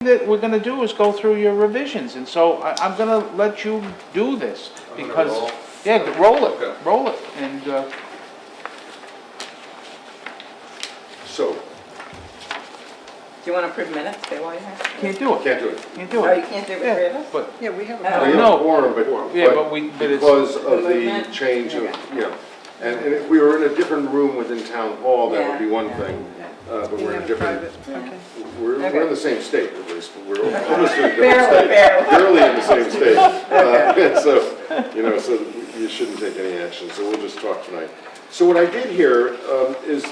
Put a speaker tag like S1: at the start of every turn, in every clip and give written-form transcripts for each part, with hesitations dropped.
S1: that we're gonna do is go through your revisions, and so I'm gonna let you do this, because, yeah, roll it, and,
S2: So,
S3: Do you want to approve minutes, stay while you're here?
S1: can't do it,
S2: can't do it.
S1: can't do
S3: Oh, you
S1: it.
S3: can't do it with
S1: Yeah,
S3: three of us?
S1: but,
S4: Yeah, we have
S3: Oh.
S2: We
S4: a
S2: have
S1: No.
S2: a quorum,
S1: yeah, but it's,
S2: because of the
S3: movement?
S2: change of,
S3: Okay.
S2: you know, and if we were in a different room within town hall, that would be one
S3: Yeah.
S2: thing. But
S4: we
S2: we're in a
S4: have
S2: different,
S4: private, okay.
S2: we're in the same state at least, but we're almost in a different
S3: Barely,
S2: state.
S3: barely.
S2: Barely in the same state. So, you know, so you shouldn't take any action, so we'll just talk tonight. So what I did here is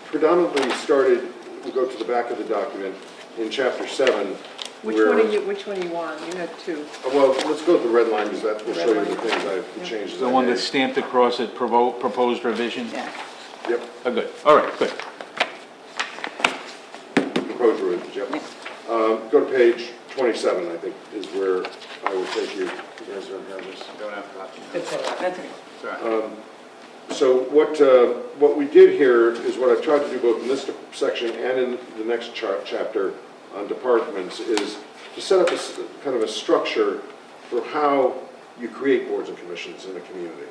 S2: predominantly started, we'll go to the back of the document, in chapter 7.
S4: Which
S2: where-
S4: one are you, which one are you on? You had two.
S2: Well, let's go to the red line, because that will
S4: The
S2: show
S4: red
S2: you the
S4: line?
S2: things the
S4: Yeah.
S2: changes
S1: the
S2: I
S1: one
S2: made.
S1: that's stamped across it, proposed revision?
S3: Yeah.
S2: Yep,
S1: Oh, good, all right, good.
S2: proposed revisions, yep. Go to page 27, I think, is where I will take you. You guys don't have this?
S5: Don't have copies.
S3: That's okay.
S5: Sorry.
S2: So what we did here is what I've tried to do both in this section and in the next chapter on departments is to set up kind of a structure for how you create boards and commissions in a community.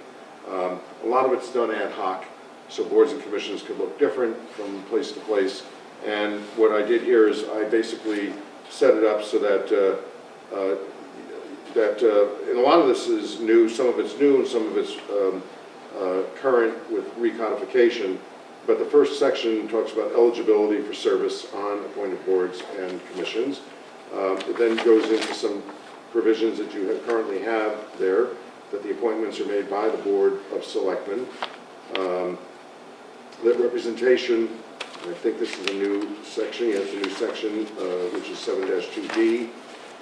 S2: A lot of it's done ad hoc, so boards and commissions could look different from place to place. And what I did here is I basically set it up so that and a lot of this is new, some of it's new and some of it's current with recodification, but the first section talks about eligibility for service on appointed boards and commissions. It then goes into some provisions that you currently have there, that the appointments are made by the Board of Selectmen. That representation, I think this is a new section, yes, a new section, which is 7-2D,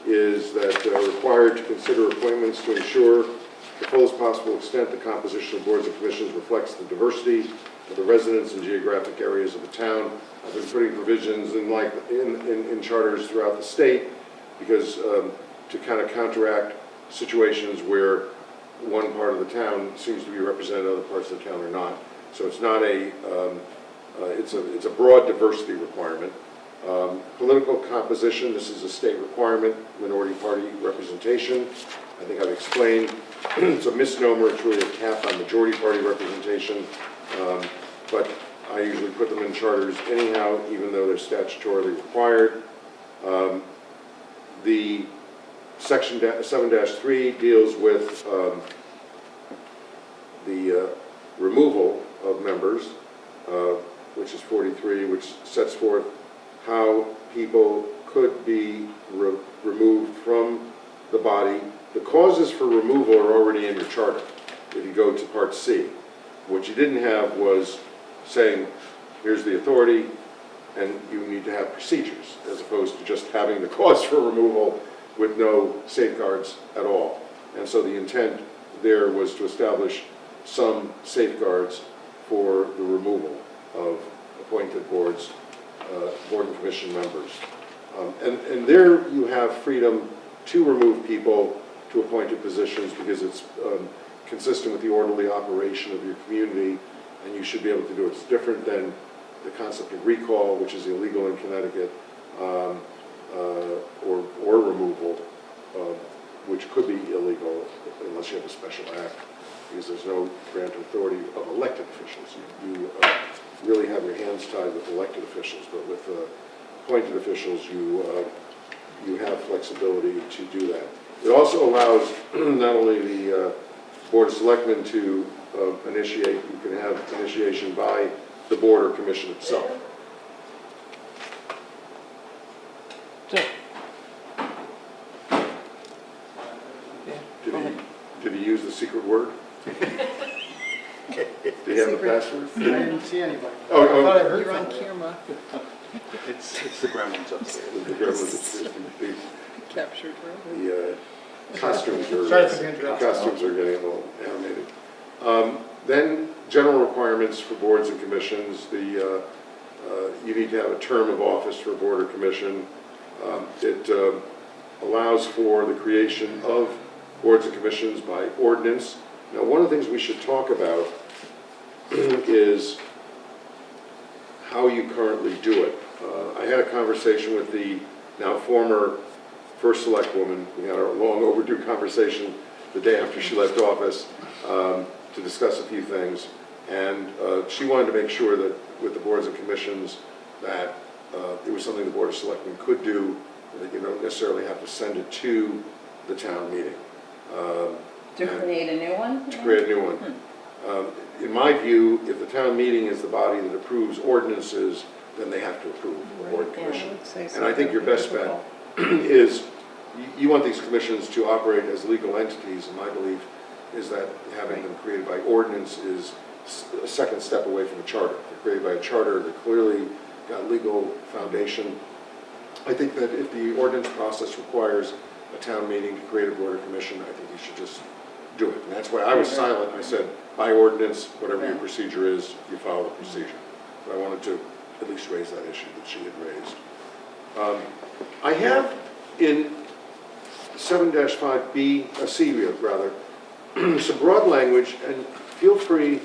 S2: is that required to consider appointments to ensure the fullest possible extent the composition of boards and commissions reflects the diversity of the residents and geographic areas of the town. I've been putting provisions in charters throughout the state because to kind of counteract situations where one part of the town seems to be represented, other parts of the town are not. So it's not it's a broad diversity requirement. Political composition, this is a state requirement, minority party representation. I think I've explained, it's a misnomer, it's really a cap on majority party representation, but I usually put them in charters anyhow, even though they're statutorily required. The section 7-3 deals with the removal of members, which is 43, which sets forth how people could be removed from the body. The causes for removal are already in your charter if you go to Part C. What you didn't have was saying, here's the authority, and you need to have procedures, as opposed to just having the cause for removal with no safeguards at all. And so the intent there was to establish some safeguards for the removal of appointed boards, board and commission members. And there you have freedom to remove people to appointed positions because it's consistent with the orderly operation of your community, and you should be able to do it. It's different than the concept of recall, which is illegal in Connecticut, or removal, which could be illegal unless you have a special act, because there's no grant of authority of elected officials. You really have your hands tied with elected officials, but with appointed officials, you have flexibility to do that. It also allows not only the Board of Selectmen to initiate, you can have initiation by the board or commission itself. Did he use the secret word? Did he have the password?
S6: I didn't see anybody.
S2: Oh,
S6: I thought I heard
S4: You're on
S6: something.
S4: camera,
S5: It's the gremlins upstairs.
S2: The gremlins,
S4: captured forever.
S2: the costumes
S6: Sorry for the interruption.
S2: costumes are getting a little animated. Then general requirements for boards and commissions. You need to have a term of office for a board or commission. It allows for the creation of boards and commissions by ordinance. Now, one of the things we should talk about is how you currently do it. I had a conversation with the now former first select woman. We had our long overdue conversation the day after she left office to discuss a few things. And she wanted to make sure that with the boards and commissions that it was something the Board of Selectmen could do, that you don't necessarily have to send it to the town meeting.
S3: To create a new one?
S2: To create a new one. In my view, if the town meeting is the body that approves ordinances, then they have to approve the board and
S3: Yeah.
S2: commission.
S4: say
S2: And I think your best bet is, you want these commissions to operate as legal entities, and my belief is that having them created by ordinance is a second step away from a charter. If they're created by a charter, they're clearly got legal foundation. I think that if the ordinance process requires a town meeting to create a board or commission, I think you should just do it. And that's why I was silent. I said, by ordinance, whatever your procedure is, you follow the procedure. But I wanted to at least raise that issue that she had raised. I have in 7-5B, rather, some broad language, and feel free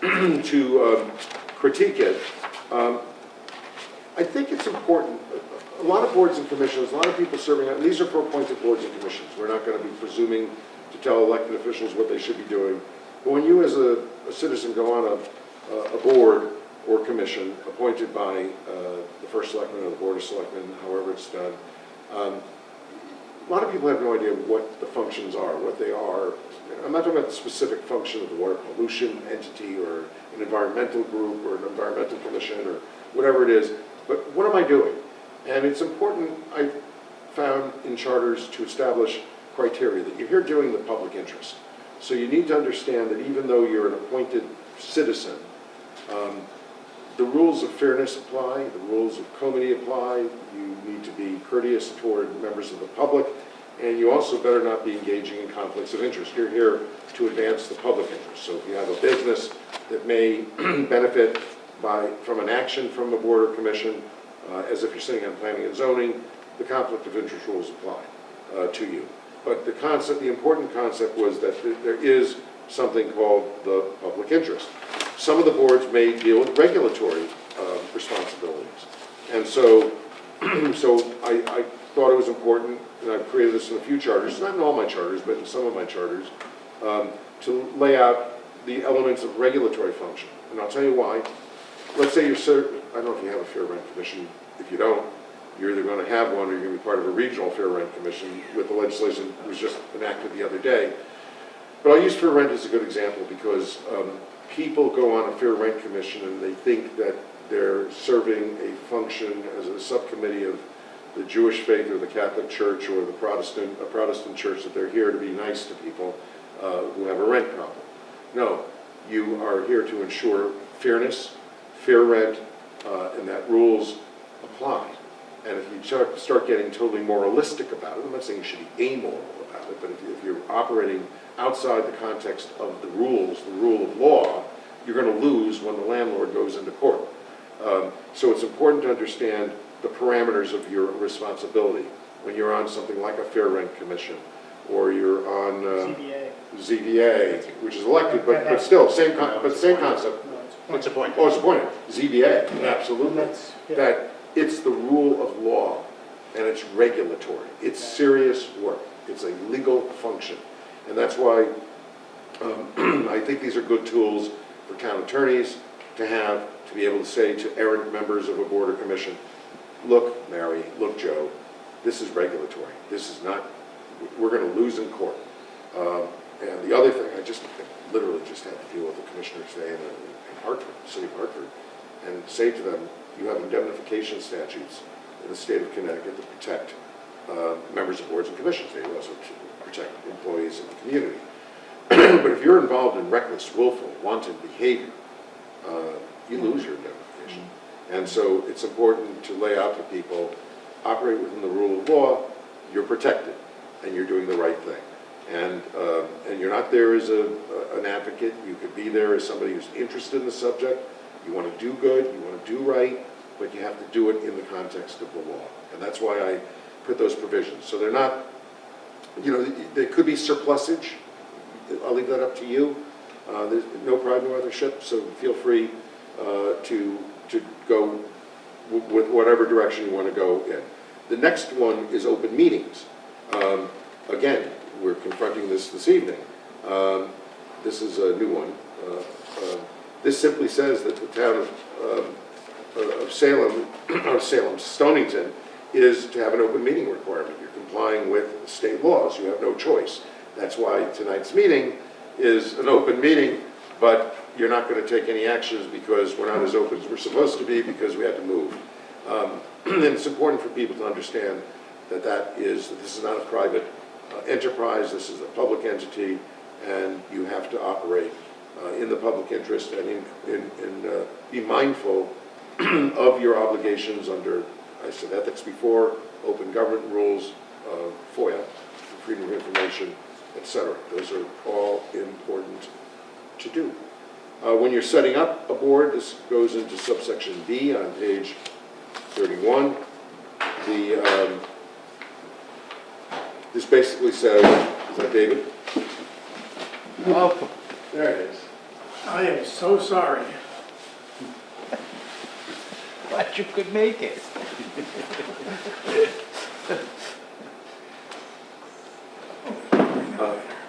S2: to critique it. I think it's important. A lot of boards and commissions, a lot of people serving, and these are for appointed boards and commissions. We're not going to be presuming to tell elected officials what they should be doing. But when you as a citizen go on a board or commission appointed by the first selectman or the board of selectmen, however it's done, a lot of people have no idea what the functions are, what they are. I'm not talking about the specific function of the water pollution entity or an environmental group or an environmental commission or whatever it is, but what am I doing? And it's important, I found in charters, to establish criteria that you're here doing the public interest. So you need to understand that even though you're an appointed citizen, the rules of fairness apply, the rules of comity apply, you need to be courteous toward members of the public, and you also better not be engaging in conflicts of interest. You're here to advance the public interest. So if you have a business that may benefit from an action from a board or commission, as if you're sitting on planning and zoning, the conflict of interest rules apply to you. But the important concept was that there is something called the public interest. Some of the boards may deal with regulatory responsibilities. And so I thought it was important, and I've created this in a few charters, not in all my charters, but in some of my charters, to lay out the elements of regulatory function. And I'll tell you why. Let's say I don't know if you have a fair rent commission. If you don't, you're either going to have one or you're going to be part of a regional fair rent commission with the legislation that was just enacted the other day. But I'll use fair rent as a good example because people go on a fair rent commission and they think that they're serving a function as a subcommittee of the Jewish faith or the Catholic Church or the Protestant church, that they're here to be nice to people who have a rent problem. No, you are here to ensure fairness, fair rent, and that rules apply. And if you start getting totally moralistic about it, I'm not saying you should be amoral about it, but if you're operating outside the context of the rules, the rule of law, you're going to lose when the landlord goes into court. So it's important to understand the parameters of your responsibility when you're on something like a fair rent commission, or you're on ZBA, which is elected, but still, same concept.
S5: It's appointed.
S2: Oh, it's appointed. ZBA, absolutely. That it's the rule of law, and it's regulatory. It's serious work. It's a legal function. And that's why I think these are good tools for town attorneys to have, to be able to say to errant members of a board or commission, look, Mary, look, Joe, this is regulatory. This is not, we're going to lose in court. And the other thing, I literally just had to deal with the commissioner today in Hartford, the city of Hartford, and say to them, you have indemnification statutes in the state of Connecticut that protect members of boards and commissions. They also protect employees in the community. But if you're involved in reckless, willful, wanton behavior, you lose your indemnification. And so it's important to lay out to people, operate within the rule of law, you're protected, and you're doing the right thing. And you're not there as an advocate. You could be there as somebody who's interested in the subject. You want to do good, you want to do right, but you have to do it in the context of the law. And that's why I put those provisions. So they're not, there could be surplusage. I'll leave that up to you. There's no pride, no other ship, so feel free to go with whatever direction you want to go in. The next one is open meetings. Again, we're confronting this evening. This is a new one. This simply says that the town of Salem, Stonington, is to have an open meeting requirement. You're complying with state laws. You have no choice. That's why tonight's meeting is an open meeting, but you're not going to take any actions because we're not as open as we're supposed to be because we had to move. And it's important for people to understand that this is not a private enterprise. This is a public entity, and you have to operate in the public interest and be mindful of your obligations under, I said ethics before, open government rules, FOIA, freedom of information, etc. Those are all important to do. When you're setting up a board, this goes into subsection B on page 31. This basically says, is that David?
S1: Welcome.
S2: There it is.
S6: I am so sorry.
S1: Glad you could make it.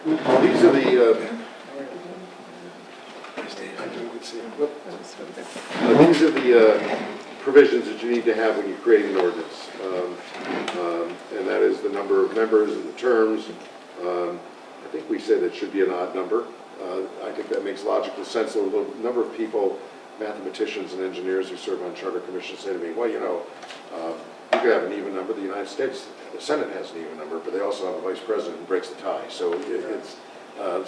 S2: These are the, these are the provisions that you need to have when you create an ordinance. And that is the number of members and the terms. I think we said it should be an odd number. I think that makes logical sense. The number of people, mathematicians and engineers who serve on charter commissions say to me, well, you know, you could have an even number. The United States, the Senate has an even number, but they also have a vice president who breaks the tie. So it's,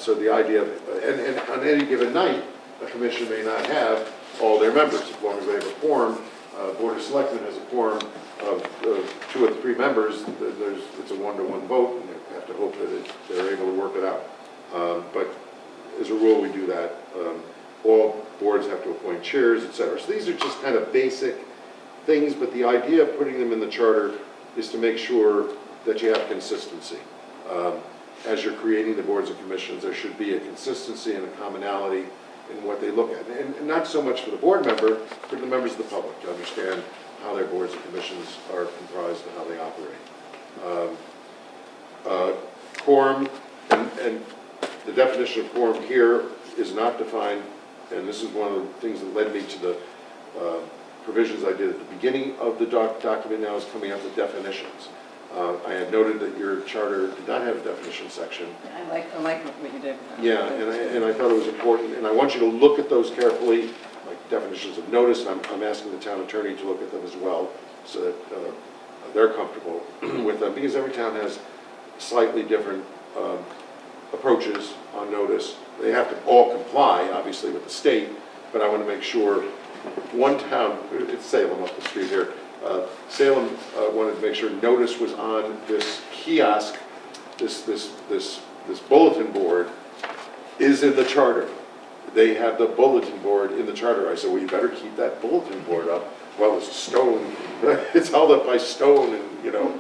S2: so the idea of, and on any given night, a commission may not have all their members, as long as they have a quorum. Board of Selectmen has a quorum of 2 or 3 members. It's a 1-to-1 vote, and you have to hope that they're able to work it out. But as a rule, we do that. All boards have to appoint chairs, etc. So these are just kind of basic things, but the idea of putting them in the charter is to make sure that you have consistency. As you're creating the boards and commissions, there should be a consistency and a commonality in what they look at. And not so much for the board member, but for the members of the public to understand how their boards and commissions are comprised and how they operate. Quorum, and the definition of quorum here is not defined, and this is one of the things that led me to the provisions I did at the beginning of the document. Now is coming up with definitions. I had noted that your charter did not have a definition section.
S3: I like what you did.
S2: Yeah, and I thought it was important, and I want you to look at those carefully, like definitions of notice, and I'm asking the town attorney to look at them as well, so that they're comfortable with them, because every town has slightly different approaches on notice. They have to all comply, obviously, with the state, but I want to make sure one town, it's Salem up the street here, Salem wanted to make sure notice was on this kiosk, this bulletin board is in the charter. They have the bulletin board in the charter. I said, well, you better keep that bulletin board up. Well, it's stone, it's held up by stone, and you know,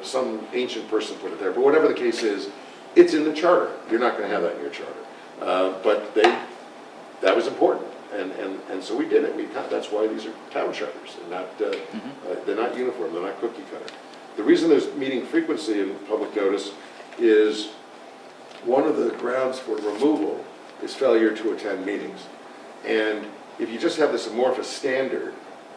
S2: some ancient person put it there. But whatever the case is, it's in the charter. You're not going to have that in your charter. But that was important. And so we did it. That's why these are town charters. They're not uniform. They're not cookie cutter. The reason there's meeting frequency in public notice is one of the grounds for removal is failure to attend meetings. And if you just have this amorphous standard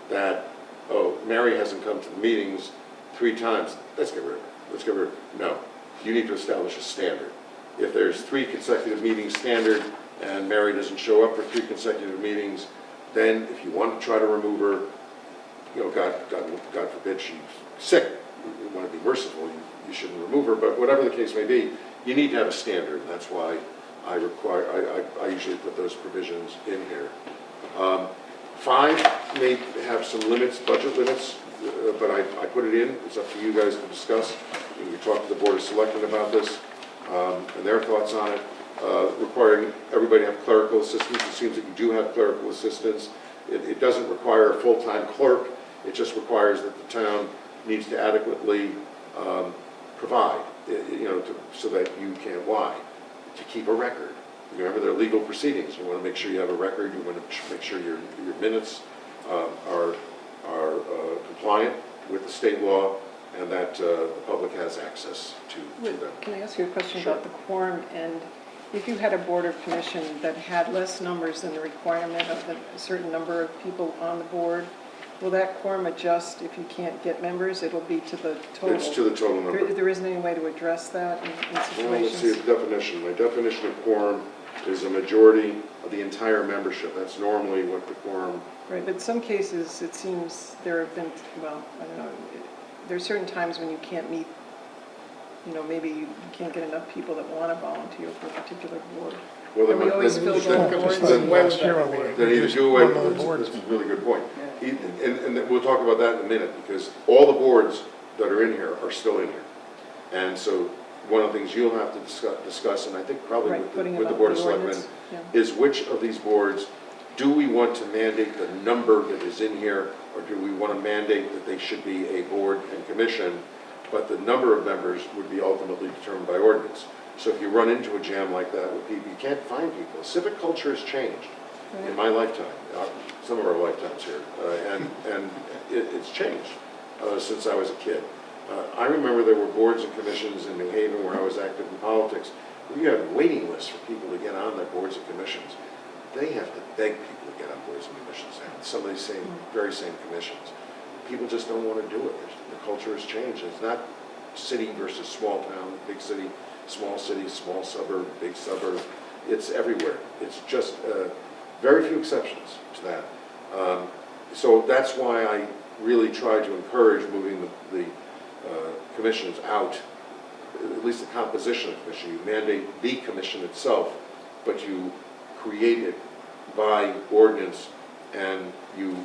S2: that, oh, Mary hasn't come to the meetings 3 times, let's get rid of it. Let's get rid of it. No, you need to establish a standard. If there's 3 consecutive meetings standard, and Mary doesn't show up for 3 consecutive meetings, then if you want to try to remove her, you know, God forbid she's sick, you want to be merciful, you shouldn't remove her, but whatever the case may be, you need to have a standard, and that's why I usually put those provisions in here. 5 may have some limits, budget limits, but I put it in. It's up to you guys to discuss. You can talk to the Board of Selectmen about this and their thoughts on it. Requiring everybody to have clerical assistance. It seems that you do have clerical assistance. It doesn't require a full-time clerk. It just requires that the town needs to adequately provide, you know, so that you can, why? To keep a record. Remember, there are legal proceedings. You want to make sure you have a record. You want to make sure your minutes are compliant with the state law, and that the public has access to them.
S4: Can I ask you a question
S2: Sure.
S4: about the quorum? And if you had a board or commission that had less numbers than the requirement of a certain number of people on the board, will that quorum adjust if you can't get members? It'll be to the total?
S2: It's to the total number.
S4: There isn't any way to address that in
S2: Well, let's see
S4: situations?
S2: the definition. My definition of quorum is a majority of the entire membership. That's normally what the quorum,
S4: Right, but some cases, it seems there have been, well, I don't know, there are certain times when you can't meet, maybe you can't get enough people that want to volunteer for a particular board.
S2: well,
S4: And we always fill
S2: then-
S4: the boards.
S2: then-
S6: Last year when we
S2: then either do away
S6: one of
S2: with,
S6: the boards.
S2: that's a really good point. And we'll talk about that in a minute, because all the boards that are in here are still in here. And so, one of the things you'll have to discuss, and I think probably
S4: Right,
S2: with
S4: putting it
S2: the
S4: on
S2: Board of
S4: the
S2: Selectmen,
S4: ordinance, yeah.
S2: is which of these boards, do we want to mandate the number that is in here, or do we want to mandate that they should be a board and commission, but the number of members would be ultimately determined by ordinance? So if you run into a jam like that with people, you can't find people. Civic culture has changed in my lifetime, some of our lifetimes here, and it's changed since I was a kid. I remember there were boards and commissions in New Haven where I was active in politics. You had waiting lists for people to get on their boards and commissions. They have to beg people to get on boards and commissions now, some of these very same commissions. People just don't want to do it. The culture has changed. It's not city versus small town, big city, small suburb, big suburb. It's everywhere. It's just very few exceptions to that. So that's why I really try to encourage moving the commissions out, at least the composition of the commission. You mandate the commission itself, but you create it by ordinance, and you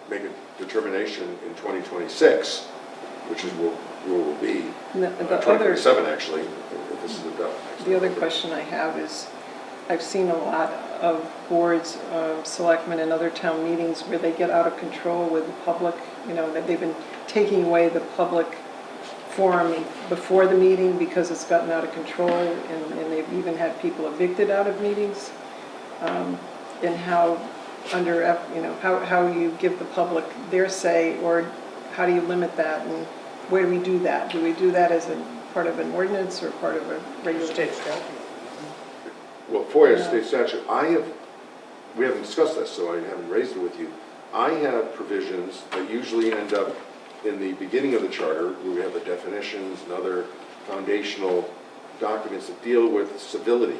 S2: make a determination in 2026, which is where we'll be,
S4: And the other,
S2: 2027 actually, if this is adopted.
S4: the other question I have is, I've seen a lot of boards, selectmen and other town meetings where they get out of control with the public, that they've been taking away the public forum before the meeting because it's gotten out of control, and they've even had people evicted out of meetings. And how how you give the public their say, or how do you limit that, and where do we do that? Do we do that as a part of an ordinance or part of a regular?
S6: State statute.
S2: Well, FOIA
S4: Yeah.
S2: state statute, we haven't discussed this, so I haven't raised it with you. I have provisions that usually end up in the beginning of the charter, where we have the definitions and other foundational documents that deal with civility.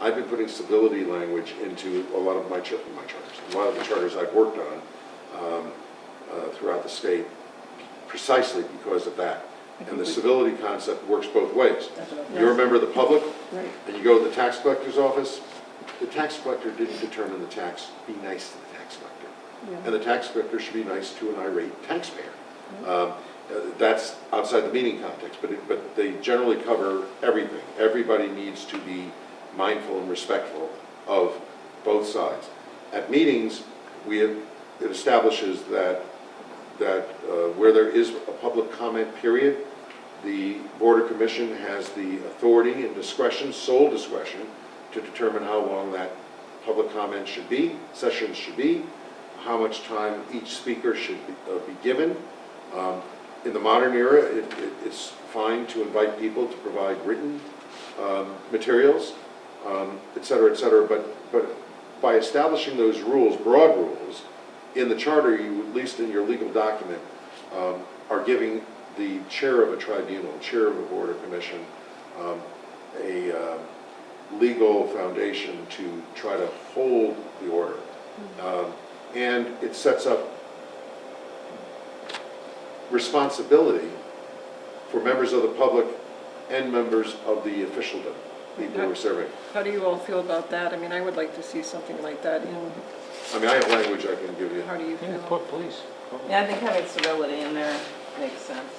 S2: I've been putting civility language into a lot of my charters, a lot of the charters I've worked on throughout the state, precisely because of that. And the civility concept works both ways. You're a member of the public,
S4: Right.
S2: and you go to the tax collector's office. The tax collector didn't determine the tax. Be nice to the tax collector.
S4: Yeah.
S2: And the tax collector should be nice to an irate taxpayer. That's outside the meeting context, but they generally cover everything. Everybody needs to be mindful and respectful of both sides. At meetings, it establishes that where there is a public comment period, the Board or Commission has the authority and discretion, sole discretion, to determine how long that public comment should be, sessions should be, how much time each speaker should be given. In the modern era, it's fine to invite people to provide written materials, et cetera, but by establishing those rules, broad rules, in the charter, you, at least in your legal document, are giving the chair of a tribunal, chair of a board or commission, a legal foundation to try to hold the order. And it sets up responsibility for members of the public and members of the officialdom, people who are serving.
S4: How do you all feel about that? I mean, I would like to see something like that in,
S2: I mean, I have language I can give you.
S4: how do you
S1: Yeah,
S4: feel?
S1: please.
S3: Yeah, I think having civility in there makes sense.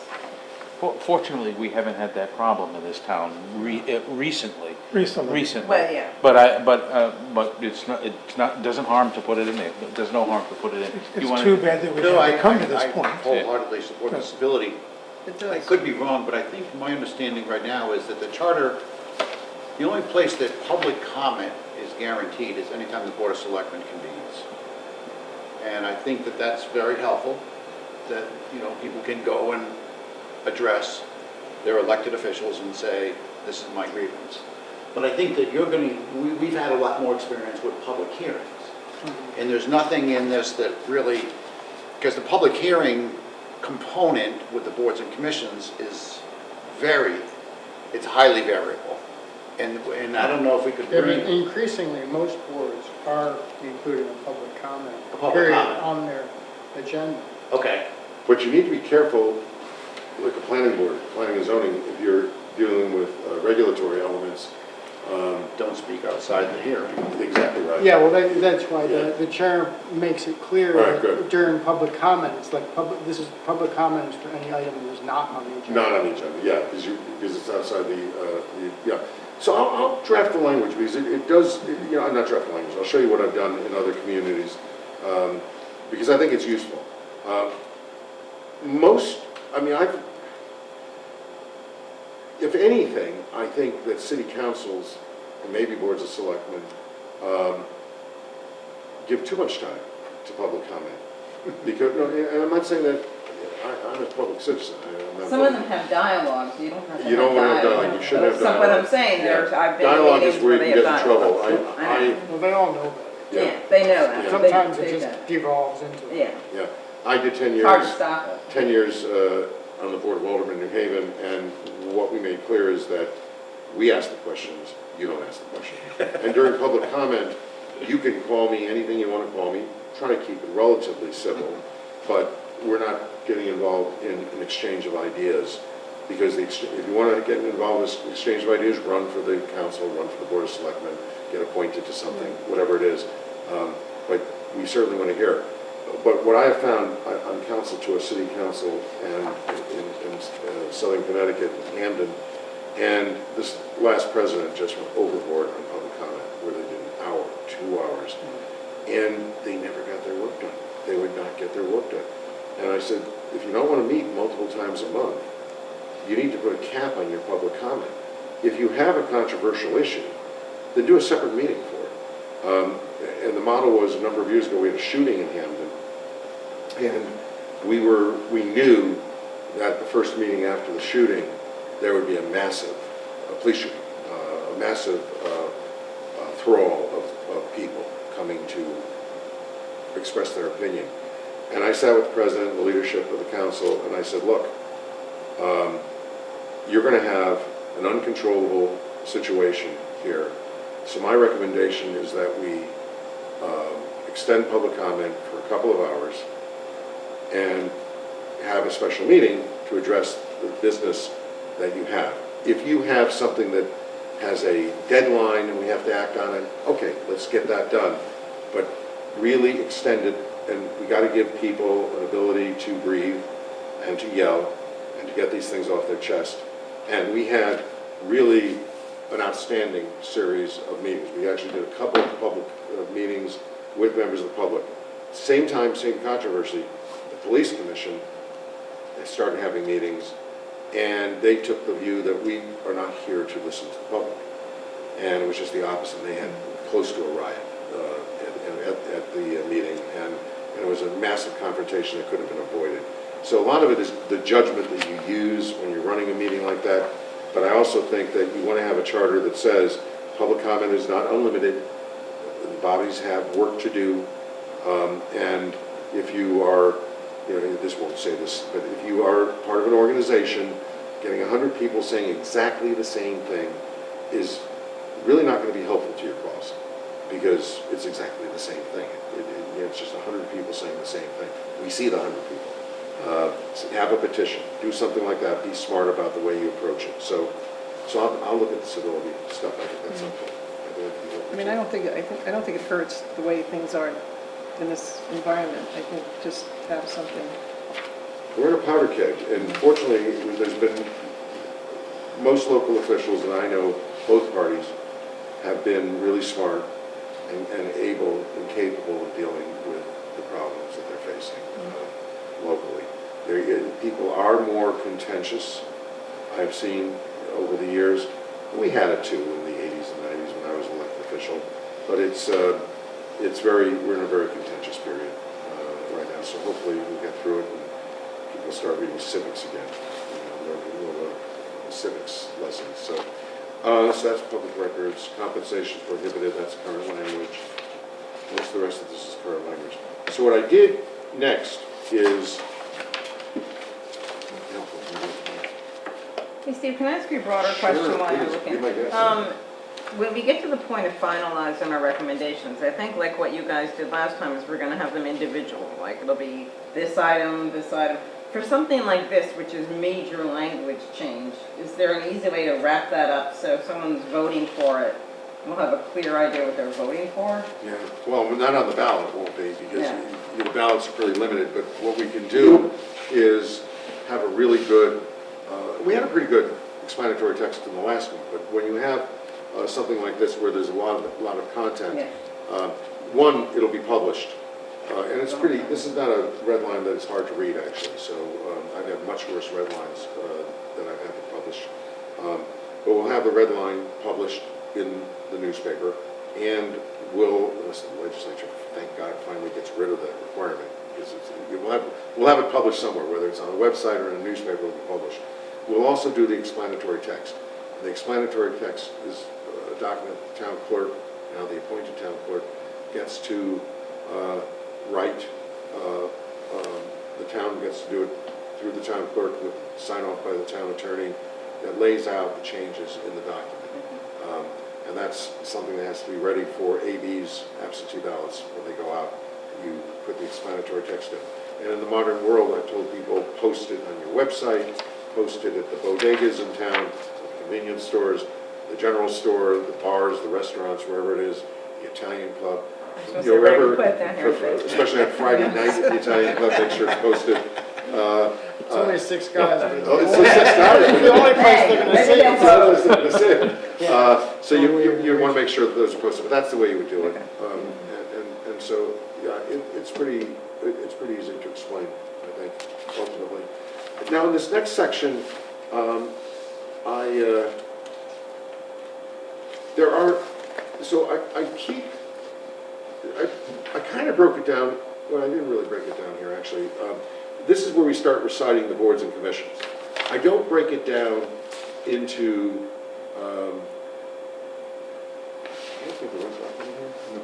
S1: Fortunately, we haven't had that problem in this town recently.
S6: Recently.
S3: Well, yeah.
S1: But it's not, doesn't harm to put it in there. There's no harm to put it in. You
S6: It's
S1: wanna-
S6: too bad that we
S5: No,
S6: had to come to this
S5: I
S6: point.
S5: wholeheartedly support the civility.
S4: It
S5: I
S4: does.
S5: could be wrong, but I think my understanding right now is that the charter, the only place that public comment is guaranteed is anytime the Board of Selectmen convenes. And I think that that's very helpful, that, you know, people can go and address their elected officials and say, this is my grievance. But I think that we've had a lot more experience with public hearings. And there's nothing in this that really, because the public hearing component with the boards and commissions is it's highly variable. And I don't know if we could
S7: Yeah, but
S5: bring,
S7: increasingly, most boards are including a public comment
S5: A public
S7: period
S5: comment.
S7: on their agenda.
S5: okay,
S2: But you need to be careful, like a planning board, planning and zoning, if you're dealing with regulatory elements.
S5: don't speak outside the hearing.
S2: Exactly right.
S7: Yeah, well, that's why
S2: Yeah.
S7: the chair makes it clear
S2: All right,
S7: that
S2: good.
S7: during public comment, it's like this is public comments for any item that is not on the agenda.
S2: Not on the agenda, yeah, because it's outside yeah. So I'll draft the language, because it does, you know, not draft the language, I'll show you what I've done in other communities, because I think it's useful. If anything, I think that city councils, and maybe boards of selectmen, give too much time to public comment. Because, no, and I'm not saying that, I'm a public citizen. I'm not
S3: Some of them
S2: public.
S3: have dialogues, you don't have to have
S2: You don't want to have
S3: dialogue.
S2: dialogue, you shouldn't have
S3: Some-
S2: dialogue.
S3: What I'm saying, I've been in
S2: Dialogue
S3: meetings
S2: is
S3: where
S2: where
S3: they
S2: you
S3: have
S2: get in trouble.
S3: dialogue. I know.
S7: Well, they all know that.
S3: Yeah, they know that.
S2: Yeah.
S7: Sometimes
S3: They
S7: it
S3: do
S7: just
S3: that.
S7: devolves into it.
S3: Yeah,
S2: Yeah, I did 10
S3: it's hard to
S2: years,
S3: stop it.
S2: 10 years on the Board of Aldermen, New Haven, and what we made clear is that we ask the questions, you don't ask the questions. And during public comment, you can call me anything you want to call me, try to keep it relatively civil, but we're not getting involved in an exchange of ideas. Because if you want to get involved in this exchange of ideas, run for the council, run for the Board of Selectmen, get appointed to something, whatever it is. But we certainly want to hear it. But what I have found, I'm counsel to a city council and in Southern Connecticut, in Hamden, and this last president just went overboard on public comment, where they did an hour, 2 hours, and they never got their work done. They would not get their work done. And I said, if you don't want to meet multiple times a month, you need to put a cap on your public comment. If you have a controversial issue, then do a separate meeting for it. And the model was, a number of years ago, we had a shooting in Hamden, and we knew that the first meeting after the shooting, there would be a massive police shooting, a massive thrall of people coming to express their opinion. And I sat with the president and the leadership of the council, and I said, look, you're going to have an uncontrollable situation here. So my recommendation is that we extend public comment for a couple of hours and have a special meeting to address the business that you have. If you have something that has a deadline and we have to act on it, okay, let's get that done. But really extend it, and we got to give people an ability to breathe and to yell and to get these things off their chest. And we had really an outstanding series of meetings. We actually did a couple of public meetings with members of the public. Same time, same controversy. The police commission, they started having meetings, and they took the view that we are not here to listen to the public. And it was just the opposite. They had close to a riot at the meeting, and it was a massive confrontation that could have been avoided. So a lot of it is the judgment that you use when you're running a meeting like that. But I also think that you want to have a charter that says public comment is not unlimited. The bodies have work to do. And if you are, this won't say this, but if you are part of an organization, getting 100 people saying exactly the same thing is really not going to be helpful to your cause, because it's exactly the same thing. It's just 100 people saying the same thing. We see the 100 people. Have a petition, do something like that, be smart about the way you approach it. So I'll look at the civility stuff. I think that's helpful.
S4: I mean, I don't think it hurts the way things are in this environment. I think just have something.
S2: We're in a powder keg, and fortunately, there's been, most local officials, and I know both parties, have been really smart and able and capable of dealing with the problems that they're facing locally. People are more contentious, I've seen over the years. We had it too in the 80s and 90s when I was elected official, but we're in a very contentious period so hopefully we'll get through it and people start reading civics again. Learn a little civics lessons. So that's public records, compensation prohibited, that's current language. Most of the rest of this is current language. So what I did next is,
S3: Hey, Steve, can I ask you a broader question while you're
S2: please,
S3: looking?
S2: be my guest.
S3: When we get to the point of finalizing our recommendations, I think like what you guys did last time is we're gonna have them individual, like it'll be this item, this item. For something like this, which is major language change, is there an easy way to wrap that up so if someone's voting for it, we'll have a clear idea what they're voting for?
S2: Yeah, well, not on the ballot, it won't be, because
S3: Yeah.
S2: the ballots are pretty limited, but what we can do is have a really good, we had a pretty good explanatory text in the last one, but when you have something like this where there's a lot of content,
S3: Yeah.
S2: one, it'll be published, and it's pretty, this is not a red line that is hard to read, actually, so I've had much worse red lines than I've had to publish. But we'll have the red line published in the newspaper, and the legislature, thank God, finally gets rid of that requirement, because we'll have it published somewhere, whether it's on a website or in a newspaper, it'll be published. We'll also do the explanatory text. The explanatory text is a document the town clerk, now the appointed town clerk, gets to write. The town gets to do it through the town clerk with sign off by the town attorney that lays out the changes in the document. And that's something that has to be ready for ABs, absentee ballots, when they go out. You put the explanatory text in. And in the modern world, I've told people, post it on your website, post it at the bodegas in town, the convenience stores, the general store, the bars, the restaurants, wherever it is, the Italian club.
S3: supposed to write and put it down here.
S2: Especially on Friday night at the Italian club, make sure it's posted.
S7: It's only 6 guys.
S2: Oh, it's just $6.
S7: It's the only place they're gonna see it.
S2: That's it. So you want to make sure that those are posted, but that's the way you would do it. And so, yeah, it's pretty easy to explain, I think, ultimately. Now, in this next section, I kind of broke it down, well, I didn't really break it down here, actually. This is where we start reciting the boards and commissions. I don't break it down into, I don't think there was that one here. No.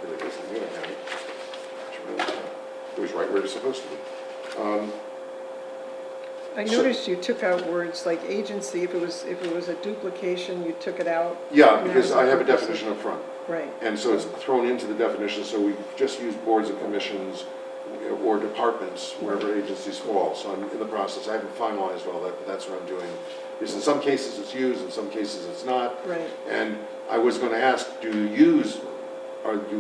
S2: Here it is, I knew I had it. It was right where it's supposed to be.
S4: I noticed you took out words like agency, if it was a duplication, you took it out.
S2: Yeah, because
S4: Now
S2: I
S4: it's
S2: have a
S4: a purpose.
S2: definition up front.
S4: Right.
S2: And so it's thrown into the definition, so we just use boards and commissions or departments, wherever agencies fall. So I'm in the process, I haven't finalized all that, but that's what I'm doing. Because in some cases it's used, in some cases it's not.
S4: Right.
S2: And I was going to ask, do you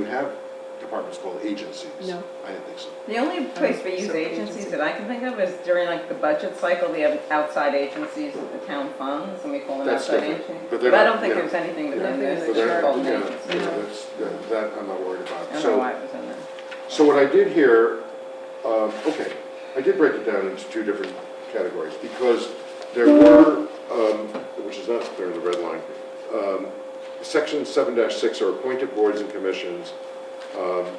S2: have departments called agencies?
S4: No.
S2: I didn't think so.
S3: The only place we use
S4: So
S3: agencies
S4: agency.
S3: that I can think of is during like the budget cycle, we have outside agencies that the town funds, and we call them
S2: That's
S3: outside
S2: different.
S3: agencies.
S2: But
S3: But
S2: they're
S3: I
S2: not-
S3: don't think
S2: yeah.
S3: there's anything within
S4: Nothing
S3: this
S4: in
S2: But
S4: the
S3: that's
S2: they're-
S3: called an
S2: yeah,
S3: agency.
S2: that I'm not worried about.
S3: I don't
S2: So-
S3: know why it was in there.
S2: So what I did here, okay, I did break it down into two different categories because there were, which is not there in the red line, section 7-6 are appointed boards and commissions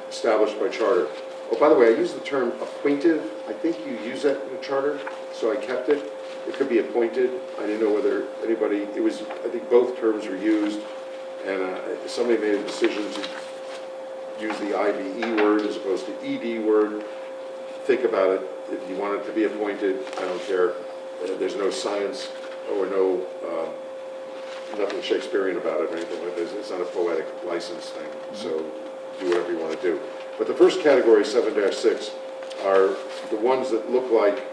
S2: established by charter. Oh, by the way, I used the term appointed. I think you use that in the charter, so I kept it. It could be appointed. I didn't know whether anybody, I think both terms were used, and somebody made a decision to use the IBE word as opposed to ED word. Think about it. If you want it to be appointed, I don't care. There's no science or nothing Shakespearean about it or anything like this. It's not a poetic license thing, so do whatever you want to do. But the first category, 7-6, are the ones that look like,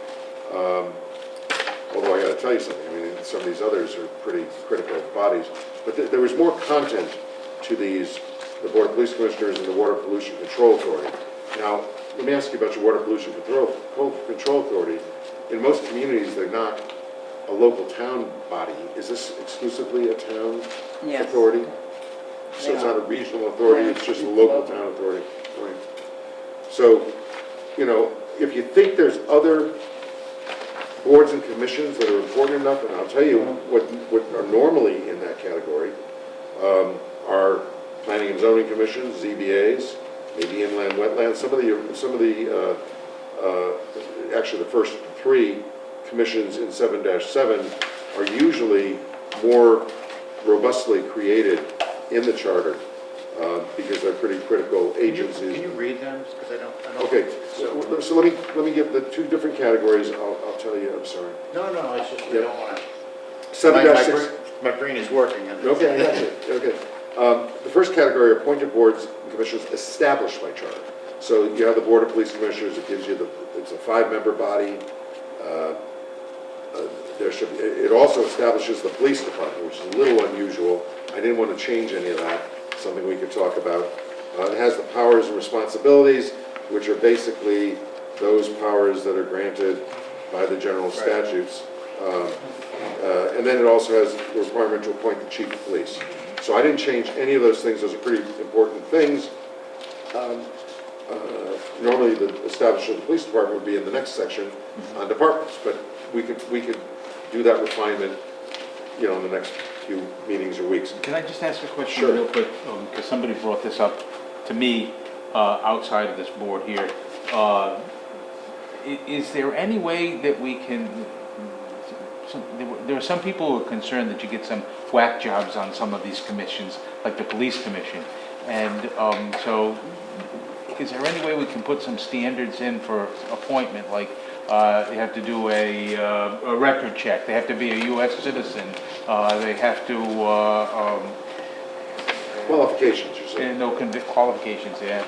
S2: although I got to tell you something, I mean, some of these others are pretty critical bodies, but there was more content to these, the Board of Police Commissioners and the Water Pollution Control Authority. Now, let me ask you about your Water Pollution Control Authority. In most communities, they're not a local town body. Is this exclusively a town
S3: Yes.
S2: authority? So
S3: They
S2: it's not a
S3: are.
S2: regional authority, it's just a local town authority. Right. So, if you think there's other boards and commissions that are important enough, and I'll tell you what are normally in that category, are planning and zoning commissions, ZBAs, maybe inland wetlands. Actually, the first three commissions in 7-7 are usually more robustly created in the charter because they're pretty critical agencies.
S5: Can you read them? Because I don't.
S2: Okay, so let me give the two different categories. I'll tell you. I'm sorry.
S5: No, it's just, I
S2: Yep.
S5: don't want to.
S2: 7-6.
S5: My brain is working. And
S2: Okay, I got you. Okay. The first category are appointed boards and commissions established by charter. So you have the Board of Police Commissioners. It gives you it's a 5-member body. It also establishes the police department, which is a little unusual. I didn't want to change any of that. Something we could talk about. It has the powers and responsibilities, which are basically those powers that are granted by the general statutes. And then it also has the requirement to appoint the chief of police. So I didn't change any of those things. Those are pretty important things. Normally, the establishment of the police department would be in the next section on departments, but we could do that refinement, in the next few meetings or weeks.
S1: Can I just ask a question
S2: Sure.
S1: real quick? Because somebody brought this up to me outside of this board here. Is there any way that we can, there are some people who are concerned that you get some whack jobs on some of these commissions, like the police commission. And so is there any way we can put some standards in for appointment, like they have to do a record check, they have to be a U.S. citizen, they have to,
S2: Qualifications, you're saying?
S1: and no qualifications, yeah.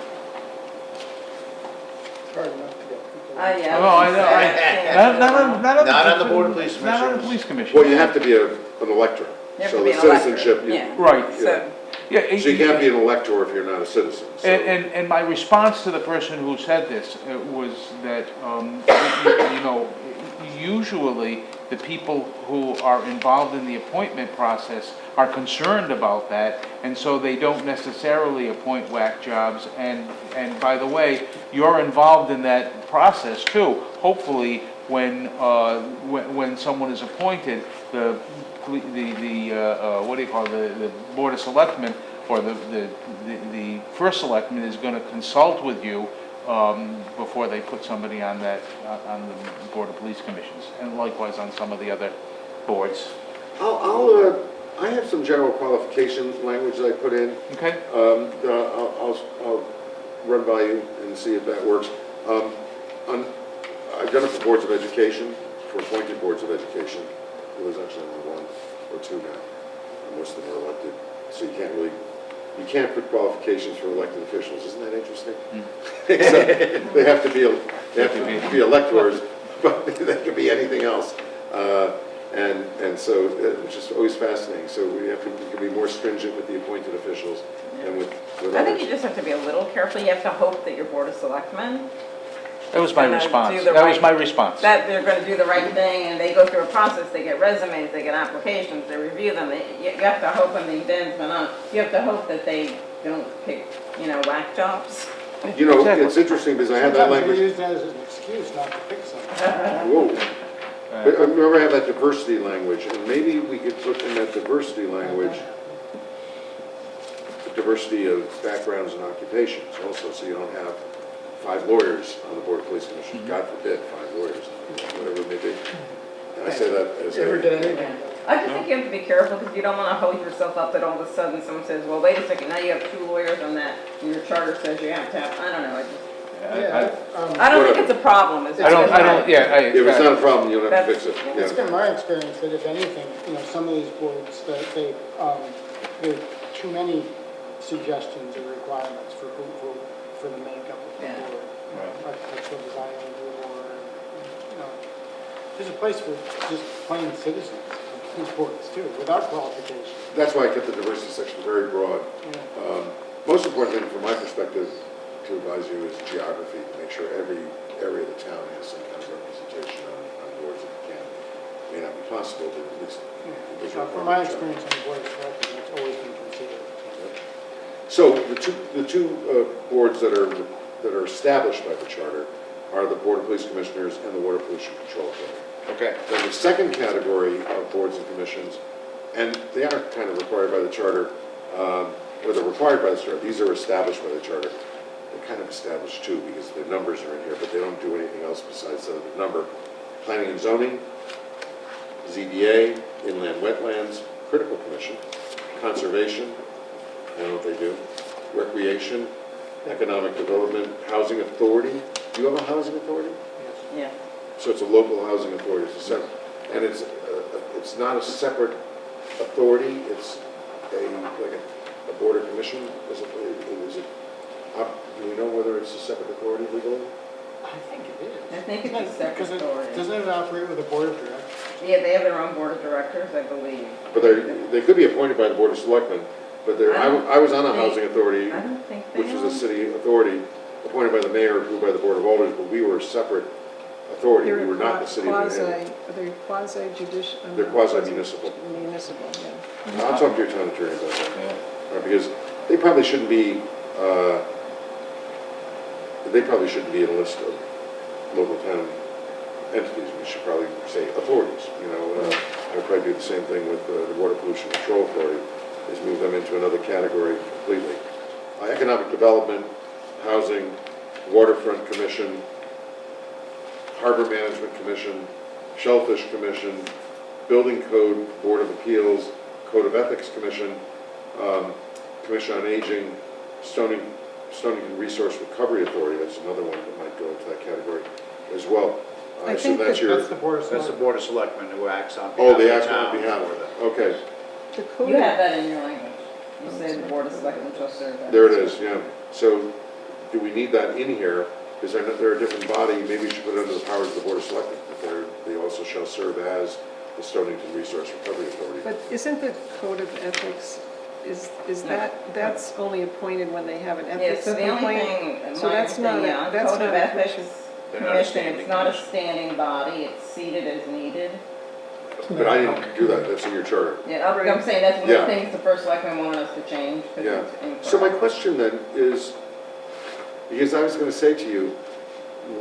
S7: It's hard enough to get people.
S3: Yeah.
S1: No, I know, not
S5: Not on the Board of Police
S1: Not on the
S5: Commissioners.
S1: police commission.
S2: Well, you have to be an elector.
S3: You have
S2: So
S3: to be
S2: the
S3: an elector,
S2: citizenship,
S3: yeah.
S1: Right.
S3: So,
S1: Yeah,
S2: So you can't be an elector if you're not a citizen. So-
S1: And my response to the person who said this was that, usually the people who are involved in the appointment process are concerned about that, and so they don't necessarily appoint whack jobs. And by the way, you're involved in that process too. Hopefully, when someone is appointed, the Board of Selectmen or the first selectman is going to consult with you before they put somebody on the Board of Police Commissions, and likewise on some of the other boards.
S2: I have some general qualification language that I put in.
S1: Okay?
S2: I'll run by you and see if that works. I've done it for boards of education, for appointed boards of education. There was actually only one or two now, and most of them are elected. So you can't put qualifications for elected officials. Isn't that interesting? Except they have to be electors, but they could be anything else. And so it's just always fascinating. So we can be more stringent with the appointed officials than with others.
S3: I think you just have to be a little careful. You have to hope that your Board of Selectmen,
S1: That was my
S3: Gonna
S1: response.
S3: do the
S1: That was
S3: right-
S1: my response.
S3: that they're going to do the right thing, and they go through a process, they get resumes, they get applications, they review them. You have to hope, you have to hope that they don't pick, whack jobs.
S1: Exactly.
S2: It's interesting because I have that
S7: Sometimes we
S2: language.
S7: use that as an excuse not to pick someone.
S2: Whoa. But I remember I have that diversity language, and maybe we could put in that diversity language, the diversity of backgrounds and occupations also, so you don't have 5 lawyers on the Board of Police Commissioners. God forbid, 5 lawyers, whatever it may be. And I say that as
S7: Ever
S2: a,
S7: did anything?
S3: I just think you have to be careful, because you don't want to hold yourself up that all of a sudden someone says, well, wait a second, now you have 2 lawyers on that, and your charter says you have to have, I don't know, I don't think it's a problem.
S1: I don't, yeah,
S2: if it's not a problem, you don't have to fix it.
S7: It's
S2: Yeah.
S7: been my experience that if anything, some of these boards, that there are too many suggestions or requirements for the makeup of the
S3: Yeah.
S7: board. Architectural design review board, there's a place for just plain citizens, on these boards too, without qualifications.
S2: That's why I kept the diversity section very broad.
S7: Yeah.
S2: Most important thing from my perspective to advise you is geography, to make sure every area of the town has some kind of representation on boards if you can. It may not be possible, but at least. those are
S7: From my
S2: important.
S7: experience on the board of selectmen, that's always been considered.
S2: So the two boards that are established by the charter are the Board of Police Commissioners and the Water Pollution Control Authority.
S5: Okay.
S2: Then the second category of boards and commissions, and they are kind of required by the charter, or they're required by the charter. These are established by the charter. They're kind of established too, because their numbers are in here, but they don't do anything else besides the number. Planning and zoning, ZBA, inland wetlands, critical commission, conservation, I don't know what they do, recreation, economic development, housing authority. Do you have a housing authority?
S3: Yeah.
S2: So it's a local housing authority, it's a separate, and it's not a separate authority, it's like a board of commission, is it, do we know whether it's a separate authority legally?
S7: I think it is.
S3: I think it's a separate
S7: Because
S3: authority.
S7: doesn't it operate with a board of directors?
S3: Yeah, they have their own board of directors, I believe.
S2: But they could be appointed by the board of selectmen, but I was on a housing authority,
S3: I don't think they
S2: which is
S3: are.
S2: a city authority, appointed by the mayor, approved by the board of alders, but we were a separate authority, we were not the city of New Haven.
S4: They're quasi judicial.
S2: They're quasi-municipal.
S4: Municipal, yeah.
S2: I'll talk to your town attorney about that.
S1: Yeah.
S2: Because they probably shouldn't be, in a list of local town entities. We should probably say authorities, you know. I would probably do the same thing with the Water Pollution Control Authority, is move them into another category completely. Economic development, housing, waterfront commission, harbor management commission, shellfish commission, building code, board of appeals, code of ethics commission, commission on aging, Stonington Resource Recovery Authority, that's another one that might go into that category as well.
S4: I
S2: assume
S4: think
S2: that's
S4: that-
S2: your,
S7: That's the board of
S5: That's the
S7: selectmen.
S5: Board of Selectmen who acts on behalf
S2: oh,
S5: of the
S2: they
S5: town.
S2: act on behalf
S5: for
S2: of
S5: them.
S2: it, okay,
S4: The code
S3: You
S4: of-
S3: have that in your language. You say the board of selectmen shall serve as.
S2: there it is, yeah. So, do we need that in here? Is there, they're a different body, maybe we should put it under the powers of the Board of Selectmen, that they also shall serve as the Stonington Resource Recovery Authority.
S4: But isn't the code of ethics, is that, that's only appointed when they have an
S3: Yeah,
S4: ethics
S3: so the only
S4: complaint?
S3: thing,
S4: So
S3: my
S4: that's not a-
S3: understanding, yeah,
S4: that's
S3: Code
S4: not
S3: of
S4: a
S3: Ethics
S4: commission.
S5: They're not a
S3: Commission,
S5: standing
S3: it's not a
S5: commission.
S3: standing body, it's seated as needed.
S2: But I didn't do that, that's in your charter.
S3: Yeah, I'm saying that's one of
S2: Yeah.
S3: the things the first selectman want us to change,
S2: Yeah.
S3: because it's incorrect.
S2: So my question then is, because I was gonna say to you,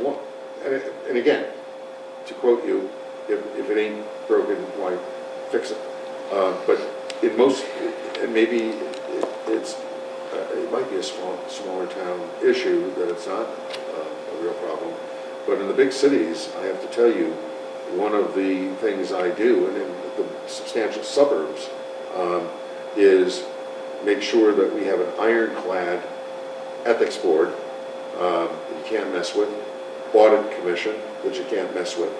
S2: what, and again, to quote you, if it ain't broken, why fix it? But in most, and maybe it might be a smaller town issue, that it's not a real problem. But in the big cities, I have to tell you, one of the things I do, and in the substantial suburbs, is make sure that we have an ironclad ethics board that you can't mess with, audit commission that you can't mess with.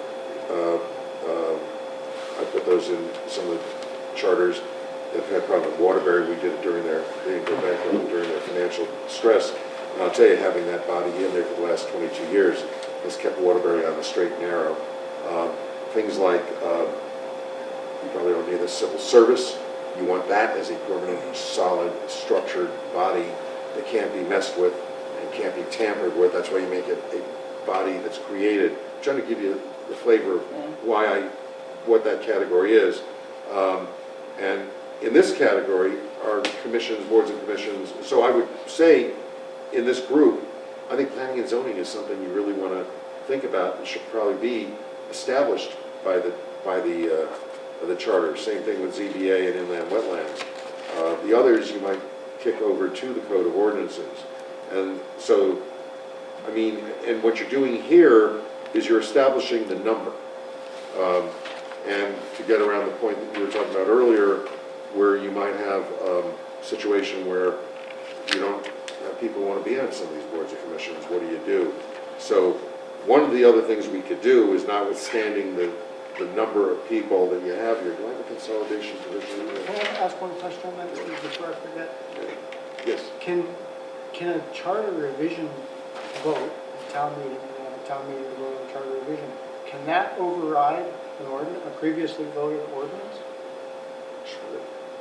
S2: I put those in some of the charters. They've had a problem with Waterbury, we did it during they didn't go bankrupt during their financial stress. And I'll tell you, having that body in there for the last 22 years has kept Waterbury on the straight and narrow. Things like, you probably don't need the civil service. You want that as a permanent, solid, structured body that can't be messed with and can't be tampered with. That's why you make it a body that's created. I'm trying to give you the flavor of what that category is. And in this category are commissions, boards and commissions. So I would say in this group, I think planning and zoning is something you really want to think about and should probably be established by the charter. Same thing with ZBA and inland wetlands. The others you might kick over to the code of ordinances. And so, I mean, and what you're doing here is you're establishing the number. And to get around the point that you were talking about earlier, where you might have a situation where you don't have people who want to be on some of these boards and commissions, what do you do? So one of the other things we could do is, notwithstanding the number of people that you have here, do I have a consolidation provision in
S7: Can
S2: there?
S7: I ask one question on that, Steve, before I forget?
S2: Yes.
S7: Can a charter revision vote, a town meeting, you have a town meeting to vote on charter revision, can that override an ordinance, a previously voted ordinance?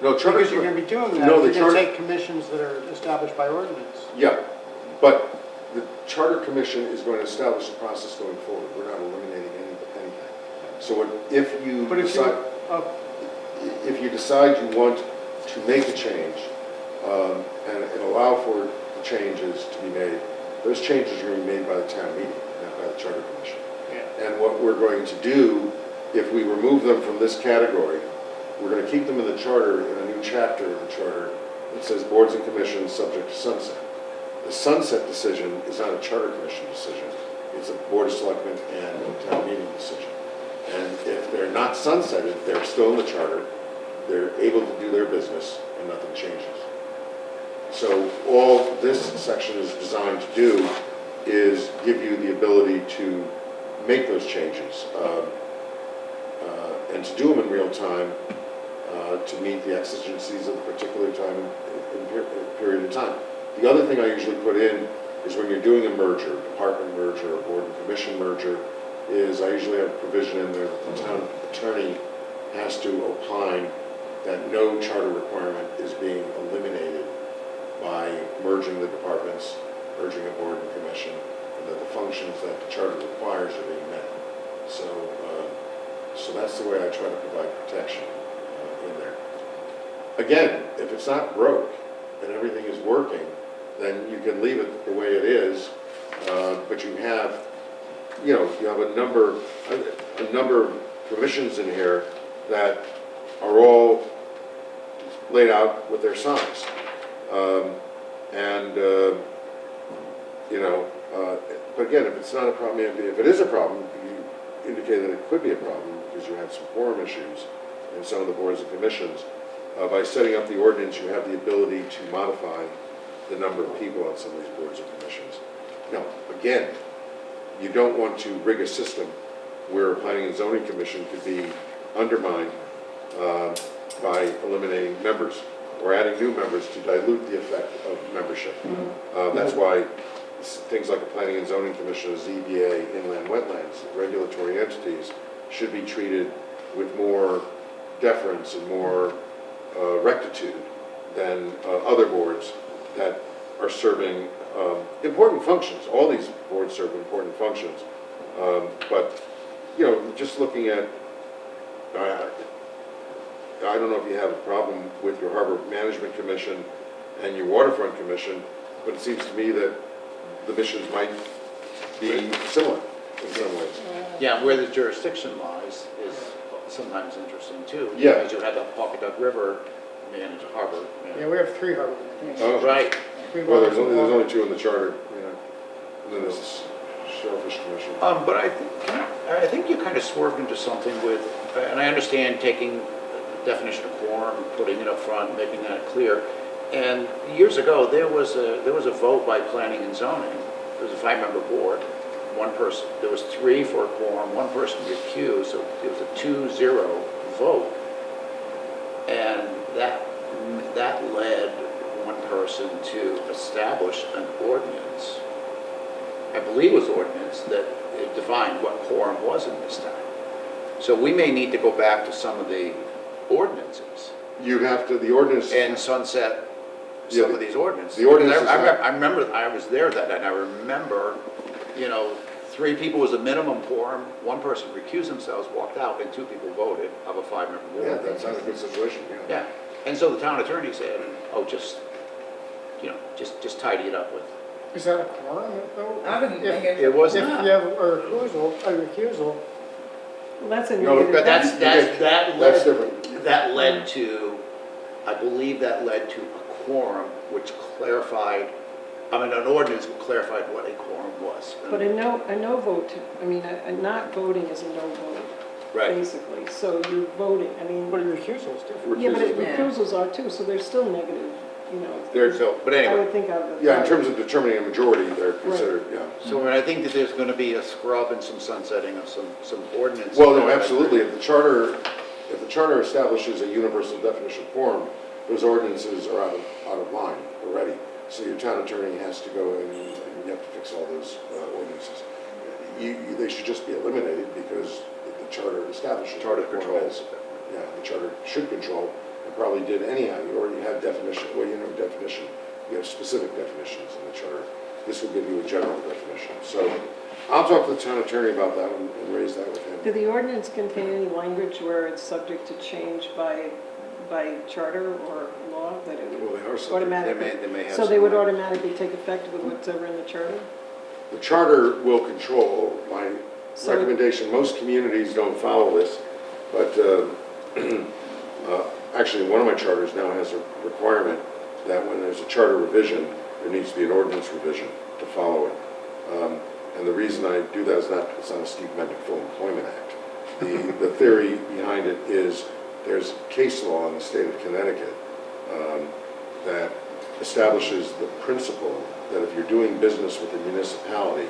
S2: No, charter.
S7: Because you're gonna be doing that,
S2: No,
S7: if
S2: the
S7: you're gonna
S2: charter.
S7: take commissions that are established by ordinance.
S2: Yeah, but the charter commission is going to establish a process going forward. We're not eliminating anything. So if you
S7: But if you,
S2: decide, if you decide you want to make a change, and allow for the changes to be made, those changes are going to be made by the town meeting, not by the charter commission.
S7: yeah.
S2: And what we're going to do, if we remove them from this category, we're going to keep them in the charter, in a new chapter of the charter, it says boards and commissions subject to sunset. The sunset decision is not a charter commission decision, it's a board of selectmen and town meeting decision. And if they're not sunsetted, they're still in the charter, they're able to do their business, and nothing changes. So all this section is designed to do is give you the ability to make those changes, and to do them in real time, to meet the exigencies of a particular time and period of time. The other thing I usually put in is when you're doing a merger, department merger, or board and commission merger, is I usually have a provision in there that the town attorney has to opine that no charter requirement is being eliminated by merging the departments, merging a board and commission, and that the functions that the charter requires are being met. So, so that's the way I try to provide protection in there. Again, if it's not broke and everything is working, then you can leave it the way it is, but you have, you have a number of permissions in here that are all laid out with their signs. But again, if it's not a problem, if it is a problem, you indicate that it could be a problem because you have some quorum issues in some of the boards and commissions. By setting up the ordinance, you have the ability to modify the number of people on some of these boards and commissions. Now, again, you don't want to rig a system where a planning and zoning commission could be undermined by eliminating members or adding new members to dilute the effect of membership. That's why things like a planning and zoning commission, a ZBA, inland wetlands, regulatory entities should be treated with more deference and more rectitude than other boards that are serving important functions. All these boards serve important functions. But, just looking at, I don't know if you have a problem with your Harbor Management Commission and your Waterfront Commission, but it seems to me that the missions might be similar in some ways.
S5: Yeah, where the jurisdiction lies is sometimes interesting too.
S2: Yeah.
S5: Because you had the Pawcatuck River manage harbor.
S7: Yeah, we have 3 harbor managers.
S2: Oh,
S5: Right.
S2: well, there's only 2 in the charter, and then there's this Shellfish Commission.
S5: But I think you kind of swerved into something with, and I understand taking the definition of quorum, putting it up front, making that clear. And years ago, there was a vote by planning and zoning. There was a 5-member board. One person, there was 3 for a quorum, 1 person recused, so it was a 2-0 vote. And that led one person to establish an ordinance. I believe it was ordinance that it defined what quorum was in this town. So we may need to go back to some of the ordinances
S2: You have to, the ordinance.
S5: and sunset some of these ordinances.
S2: The ordinances
S5: I remember, I was there that night, and I remember, 3 people was a minimum quorum, 1 person recused themselves, walked out, and 2 people voted of a 5-member board.
S2: Yeah, that sounds a good situation, yeah.
S5: Yeah, and so the town attorney said, oh, just tidy it up with.
S7: Is that a quorum, though?
S3: I wouldn't
S7: If-
S3: think
S5: It was
S7: If
S5: not.
S7: you have a recusal,
S4: Well, that's a
S2: No,
S4: negative.
S5: But that
S2: That's
S5: led,
S2: different.
S5: that led to, I believe that led to a quorum, which clarified, an ordinance clarified what a quorum was.
S4: But a no vote, a not voting is a no vote,
S5: Right,
S4: basically. So you're voting,
S7: but a recusal is different.
S4: yeah, but
S3: Yeah.
S4: recusals are too, so they're still negative,
S2: They're,
S5: but
S4: I
S5: anyway,
S4: would think out of the.
S2: yeah, in terms of determining a majority, they're considered, yeah.
S5: so I think that there's gonna be a scrub and some sunsetting of some ordinances.
S2: Well, no, absolutely. If the charter establishes a universal definition of quorum, those ordinances are out of line already. So your town attorney has to go in and you have to fix all those ordinances. They should just be eliminated because the charter establishes.
S5: Charter
S2: what quorum
S5: controls.
S2: is. Yeah, the charter should control, and probably did anyhow. You already have definition, definition. You have specific definitions in the charter. This will give you a general definition. So I'll talk to the town attorney about that and raise that with him.
S4: Do the ordinance contain any language where it's subject to change by charter or law, that it
S2: Well,
S4: would
S2: they are subject.
S4: automatically?
S5: They may have
S4: So they
S5: some
S4: would
S5: language.
S4: automatically take effect with whatever in the charter?
S2: The charter will control, my
S4: So-
S2: recommendation, most communities don't follow this, but actually, one of my charters now has a requirement that when there's a charter revision, there needs to be an ordinance revision to follow it. And the reason I do that is it's not a Steve Mendick Full Employment Act. The theory behind it is there's case law in the state of Connecticut that establishes the principle that if you're doing business with a municipality,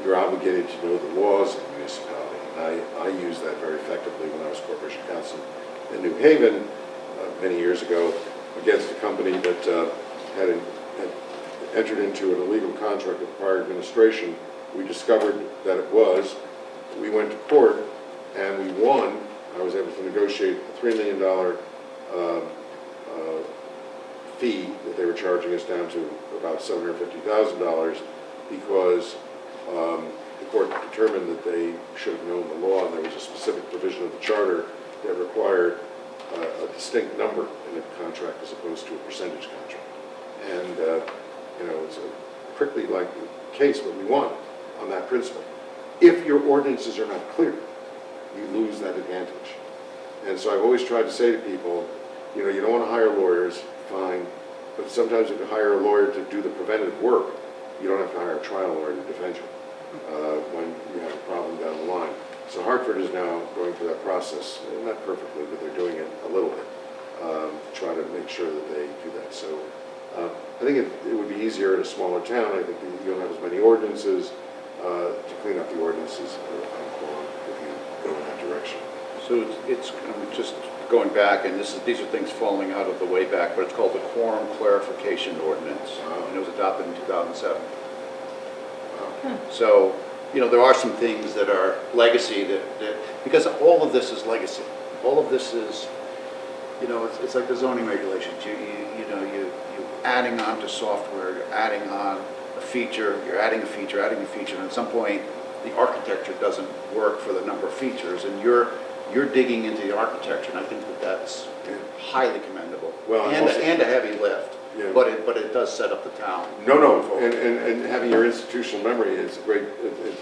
S2: you're obligated to know the laws of the municipality. And I used that very effectively when I was corporation counsel in New Haven many years ago against a company that had entered into an illegal contract with the prior administration. We discovered that it was. We went to court and we won. I was able to negotiate a $3 million fee that they were charging us down to about $750,000 because the court determined that they should have known the law, and there was a specific provision of the charter that required a distinct number in a contract as opposed to a percentage contract. And it's a prickly like case, but we won on that principle. If your ordinances are not clear, you lose that advantage. And so I've always tried to say to people, you don't want to hire lawyers, fine, but sometimes if you hire a lawyer to do the preventative work, you don't have to hire a trial lawyer to defend you when you have a problem down the line. So Hartford is now going through that process, not perfectly, but they're doing it a little bit to try to make sure that they do that. So I think it would be easier in a smaller town. I think you don't have as many ordinances to clean up the ordinances if you go in that direction.
S5: So it's just going back, and these are things falling out of the way back, but it's called the Quorum Clarification Ordinance, and it was adopted in 2007. So, there are some things that are legacy that because all of this is legacy. All of this is, it's like the zoning regulations. You adding on to software, you're adding on a feature, you're adding a feature, and at some point the architecture doesn't work for the number of features, and you're digging into the architecture, and I think that's highly commendable.
S2: Well,
S5: and a heavy lift,
S2: Yeah.
S5: but it does set up the town.
S2: No, and having your institutional memory is great.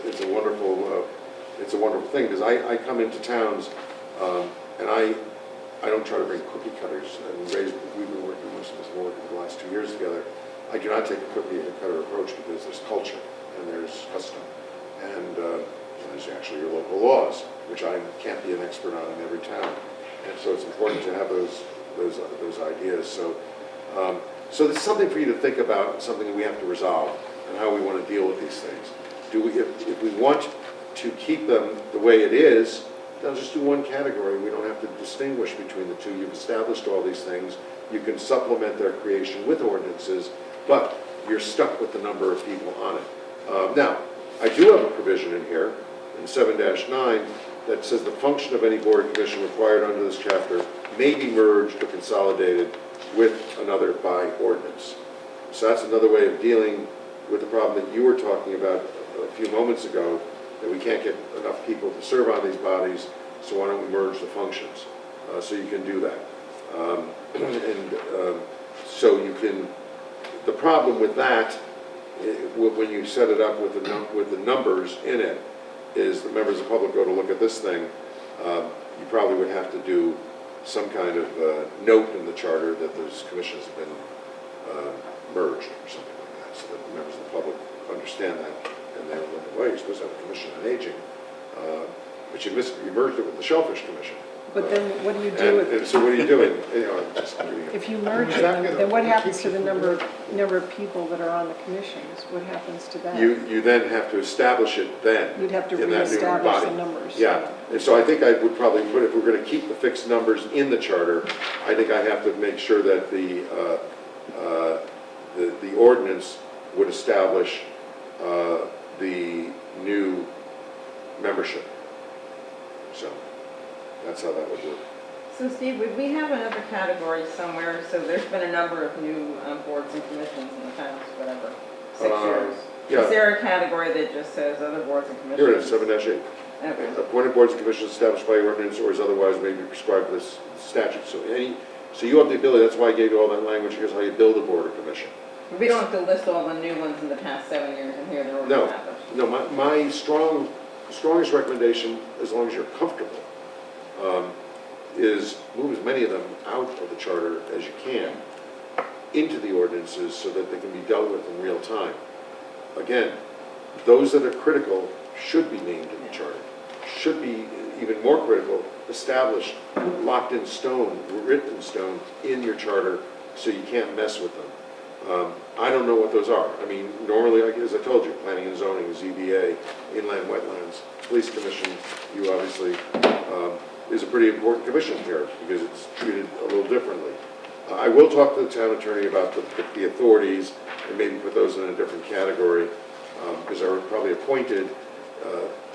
S2: It's a wonderful thing because I come into towns and I don't try to bring cookie cutters. We've been working, most of us more the last 2 years together. I do not take a cookie cutter approach because there's culture and there's custom and there's actually your local laws, which I can't be an expert on in every town. And so it's important to have those ideas. So there's something for you to think about, something that we have to resolve, and how we want to deal with these things. If we want to keep them the way it is, then just do one category. We don't have to distinguish between the two. You've established all these things. You can supplement their creation with ordinances, but you're stuck with the number of people on it. Now, I do have a provision in here, in 7-9, that says the function of any board or commission required under this chapter may be merged or consolidated with another by ordinance. So that's another way of dealing with the problem that you were talking about a few moments ago, that we can't get enough people to serve on these bodies, so why don't we merge the functions? So you can do that. So you can, the problem with that, when you set it up with the numbers in it, is the members of the public go to look at this thing, you probably would have to do some kind of note in the charter that those commissions have been merged or something like that, so that the members of the public understand that, and they're like, well, you're supposed to have a commission on aging, but you merged it with the Shellfish Commission.
S4: But then what do you do with
S2: And so what are you doing?
S4: if you merge them, then what happens to the number of people that are on the commissions? What happens to that?
S2: You then have to establish it then.
S4: You'd have to
S2: in that new
S4: reestablish
S2: body.
S4: the numbers.
S2: Yeah, and so I think I would probably put, if we're going to keep the fixed numbers in the charter, I think I have to make sure that the ordinance would establish the new membership. So that's how that would work.
S3: So Steve, would we have another category somewhere? So there's been a number of new boards and commissions in the past, whatever, 6 years.
S2: Yeah.
S3: Is there a category that just says other boards and commissions?
S2: Here it is, 7-8.
S3: Okay.
S2: Appointed boards and commissions established by ordinance or as otherwise may be prescribed by this statute. So you have the ability, that's why I gave you all that language, here's how you build a board or commission.
S3: We don't have to list all the new ones in the past 7 years and here they're all established.
S2: No, my strongest recommendation, as long as you're comfortable, is move as many of them out of the charter as you can into the ordinances so that they can be dealt with in real time. Again, those that are critical should be named in the charter, should be even more critical, established, locked in stone, written in stone in your charter, so you can't mess with them. I don't know what those are. I mean, normally, like, as I told you, planning and zoning, ZBA, inland wetlands, police commission, you obviously, is a pretty important commission here because it's treated a little differently. I will talk to the town attorney about the authorities and maybe put those in a different category because they're probably appointed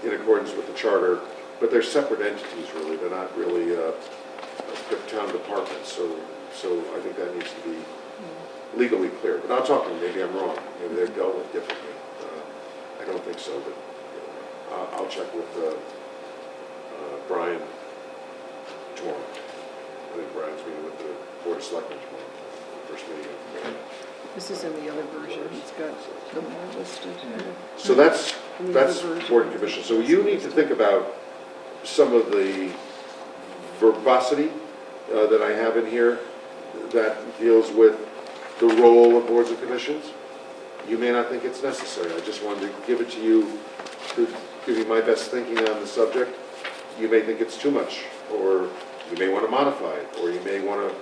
S2: in accordance with the charter, but they're separate entities really. They're not really town departments, so I think that needs to be legally clear. But I'll talk to them, maybe I'm wrong. Maybe they're dealt with differently. I don't think so, but I'll check with Brian tomorrow. I think Brian's meeting with the Board of Selectmen tomorrow, first meeting.
S4: This is in the other version, he's got them all listed.
S2: So that's
S4: In the other version.
S2: Board and Commission. So you need to think about some of the verbosity that I have in here that deals with the role of boards and commissions. You may not think it's necessary. I just wanted to give it to you to give you my best thinking on the subject. You may think it's too much, or you may want to modify it, or you may want to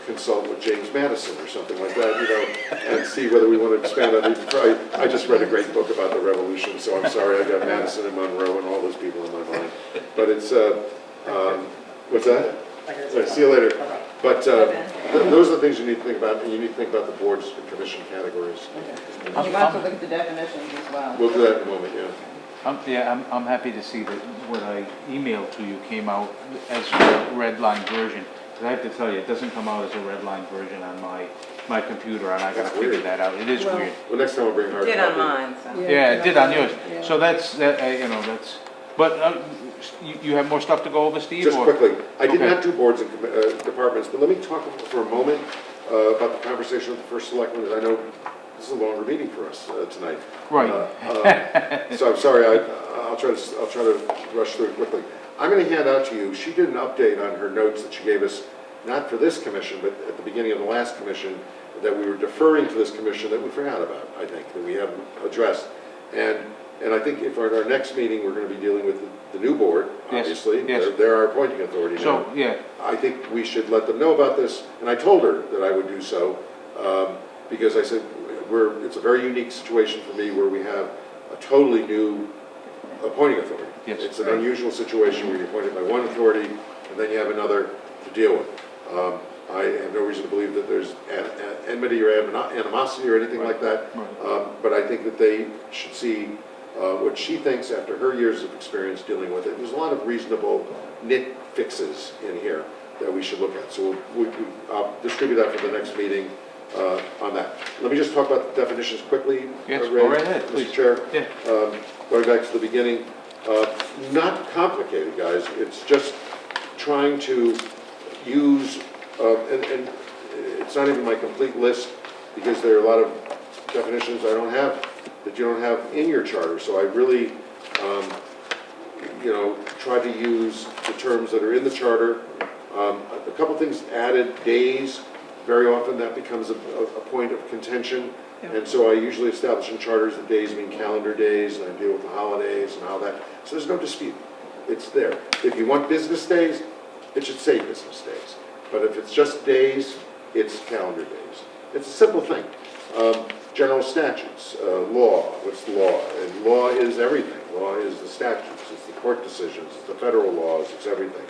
S2: consult with James Madison or something like that, you know, and see whether we want to expand on it. I just read a great book about the Revolution, so I'm sorry I got Madison and Monroe and all those people in my mind. But it's, what's that? All right, see you later. But those are the things you need to think about, and you need to think about the boards and commission categories.
S3: You want to look at the definitions as well.
S2: We'll do that in a moment, yeah.
S1: I'm happy to see that what I emailed to you came out as a red line version. Because I have to tell you, it doesn't come out as a red line version on my computer, and I gotta
S2: That's
S1: figure
S2: weird.
S1: that out. It is
S4: Well,
S1: weird.
S2: Well, next time I'll bring hard
S3: Did
S2: copy.
S3: on mine, so.
S1: Yeah, it did on yours.
S4: Yeah.
S1: So that's, you know, that's, but you have more stuff to go over, Steve?
S2: Just
S1: or-
S2: quickly, I did
S1: Okay.
S2: not do boards and departments, but let me talk for a moment about the conversation with the first selectman, because I know this is a longer meeting for us tonight.
S1: Right.
S2: So I'm sorry, I'll try to rush through it quickly. I'm going to hand out to you, she did an update on her notes that she gave us, not for this commission, but at the beginning of the last commission, that we were deferring to this commission that we forgot about, I think, that we haven't addressed. And I think if at our next meeting, we're going to be dealing with the new board,
S1: Yes,
S2: obviously.
S1: yes.
S2: They're our appointing authority now.
S1: So, yeah,
S2: I think we should let them know about this, and I told her that I would do so, because I said, it's a very unique situation for me where we have a totally new appointing authority.
S1: Yes.
S2: It's an unusual situation where you're appointed by one authority, and then you have another to deal with. I have no reason to believe that there's enmity or animosity or anything like that,
S1: Right.
S2: but I think that they should see what she thinks after her years of experience dealing with it. There's a lot of reasonable nit fixes in here that we should look at. So I'll distribute that for the next meeting on that. Let me just talk about the definitions quickly.
S1: Yes,
S2: Ray,
S1: go right ahead, please.
S2: Mr. Chair.
S1: Yeah.
S2: Going back to the beginning, not complicated, guys. It's just trying to use, and it's not even my complete list because there are a lot of definitions I don't have, that you don't have in your charter. So I really, try to use the terms that are in the charter. A couple things added, days. Very often that becomes a point of contention.
S4: Yeah.
S2: And so I usually establish in charters that days mean calendar days, and I deal with the holidays and all that. So there's no dispute. It's there. If you want business days, it should say business days. But if it's just days, it's calendar days. It's a simple thing. General statutes, law, what's the law? And law is everything. Law is the statutes, it's the court decisions, it's the federal laws, it's everything.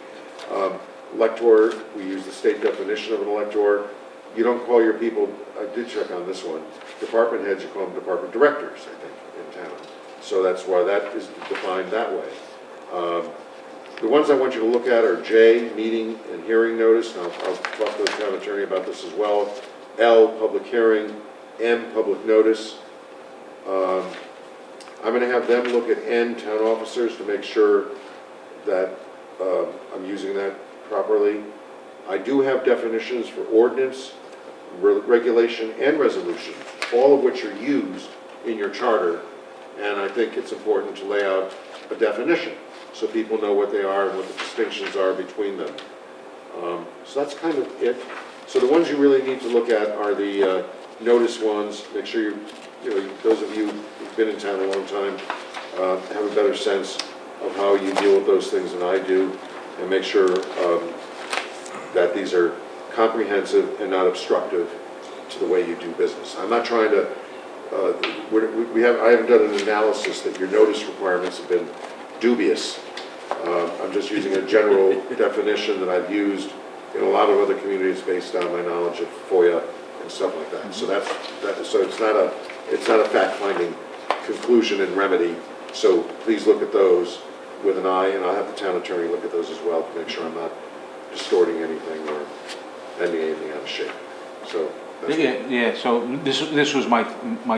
S2: Elector, we use the state definition of an elector. You don't call your people, I did check on this one, department heads, you call them department directors, I think, in town. So that's why that is defined that way. The ones I want you to look at are J, meeting and hearing notice, and I'll talk to the town attorney about this as well. L, public hearing. M, public notice. I'm going to have them look at N, town officers, to make sure that I'm using that properly. I do have definitions for ordinance, regulation, and resolution, all of which are used in your charter, and I think it's important to lay out a definition so people know what they are and what the distinctions are between them. So that's kind of it. So the ones you really need to look at are the notice ones. Make sure those of you who've been in town a long time have a better sense of how you deal with those things than I do, and make sure that these are comprehensive and not obstructive to the way you do business. I'm not trying to, I haven't done an analysis that your notice requirements have been dubious. I'm just using a general definition that I've used in a lot of other communities based on my knowledge of FOIA and stuff like that. So so it's not a fact-finding conclusion and remedy. So please look at those with an eye, and I'll have the town attorney look at those as well to make sure I'm not distorting anything or bending anything out of shape. So that's
S1: Yeah, so this was my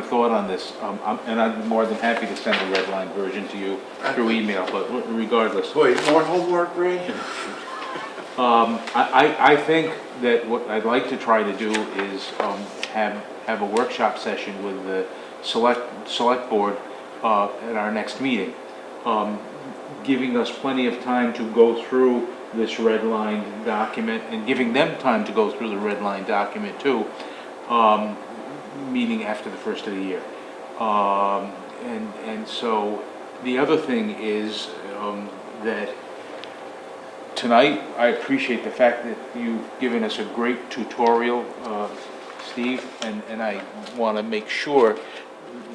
S1: thought on this, and I'm more than happy to send a red line version to you through email, but regardless.
S5: Boy, more homework, Ray?
S1: I think that what I'd like to try to do is have a workshop session with the select board at our next meeting, giving us plenty of time to go through this red line document and giving them time to go through the red line document too, meeting after the first of the year. And so the other thing is that tonight, I appreciate the fact that you've given us a great tutorial, Steve, and I want to make sure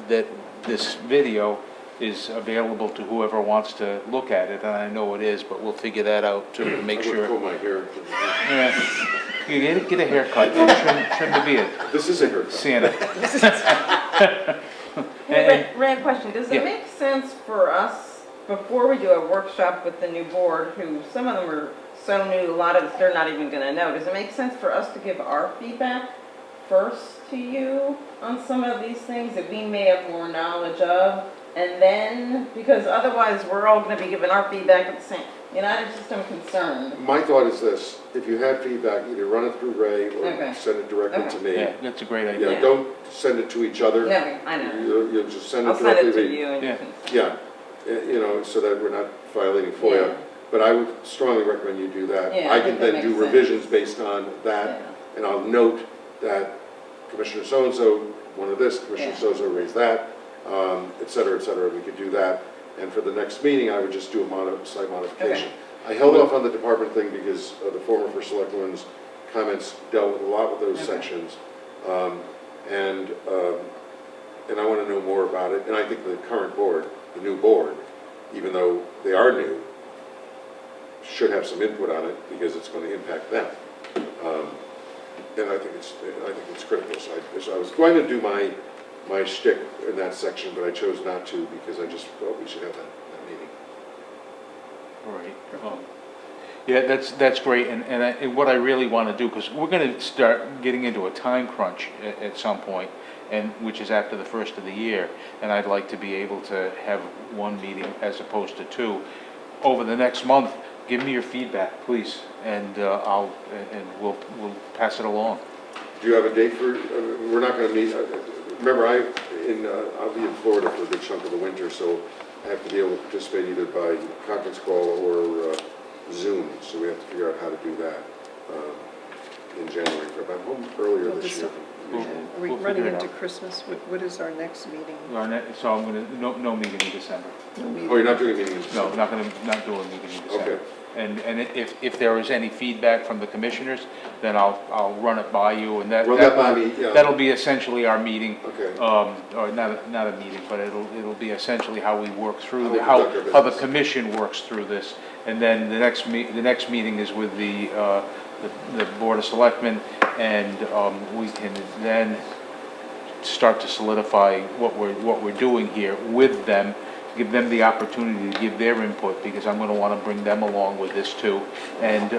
S1: that this video is available to whoever wants to look at it, and I know it is, but we'll figure that out to make
S2: I'm gonna
S1: sure.
S2: pull my hair.
S1: Yeah. You get a haircut and trim the beard,
S2: This is a haircut.
S1: Santa.
S3: Hey, Ray, question, does
S1: Yeah.
S3: it make sense for us, before we do a workshop with the new board, who, some of them are so new, a lot of this they're not even gonna know, does it make sense for us to give our feedback first to you on some of these things that we may have more knowledge of? And then, because otherwise we're all gonna be giving our feedback at the same, I just am concerned.
S2: My thought is this: if you have feedback, either run it through Ray or
S3: Okay.
S2: send it directly to me.
S1: Yeah, that's a great idea.
S2: Yeah, don't send it to each other.
S3: No, I know.
S2: You'll just send
S3: I'll
S2: it
S3: send
S2: directly
S3: it to you and you
S1: Yeah.
S3: can.
S2: Yeah, so that we're not violating FOIA.
S3: Yeah.
S2: But I would strongly recommend you do that.
S3: Yeah,
S2: I
S3: I
S2: can
S3: think that
S2: then do
S3: makes sense.
S2: revisions based on that,
S3: Yeah.
S2: and I'll note that Commissioner so-and-so wanted this, Commissioner
S3: Yeah.
S2: so-and-so raised that, et cetera, we could do that. And for the next meeting, I would just do a slight modification. I held off on the department thing because the former First Selectwoman's comments dealt with a lot with those
S3: Okay.
S2: sections. And I want to know more about it. And I think the current board, the new board, even though they are new, should have some input on it because it's going to impact them. And I think it's critical. So I was going to do my shtick in that section, but I chose not to because I just thought we should have that meeting.
S1: All right. Yeah, that's great, and what I really want to do, because we're going to start getting into a time crunch at some point, and which is after the first of the year, and I'd like to be able to have one meeting as opposed to two. Over the next month, give me your feedback, please, and we'll pass it along.
S2: Do you have a date for, we're not going to meet, remember I'll be in Florida for a good chunk of the winter, so I have to be able to participate either by conference call or Zoom, so we have to figure out how to do that in January. But I'm home earlier
S4: Well,
S2: this year.
S4: Are we
S1: We'll
S4: running
S1: figure it
S4: into
S1: out.
S4: Christmas? What is our next meeting?
S1: So I'm going to, no meeting in December.
S4: No meeting?
S2: Oh, you're not doing meetings?
S1: No, not doing a meeting in December.
S2: Okay.
S1: And if there is any feedback from the commissioners, then I'll run it by you, and
S2: Run that by me, yeah.
S1: that'll be essentially our meeting.
S2: Okay.
S1: Or not a meeting, but it'll be essentially how we work through,
S2: How we conduct our
S1: how the
S2: business.
S1: commission works through this. And then the next meeting is with the Board of Selectmen, and we can then start to solidify what we're doing here with them, give them the opportunity to give their input, because I'm gonna wanna bring them along with this too. And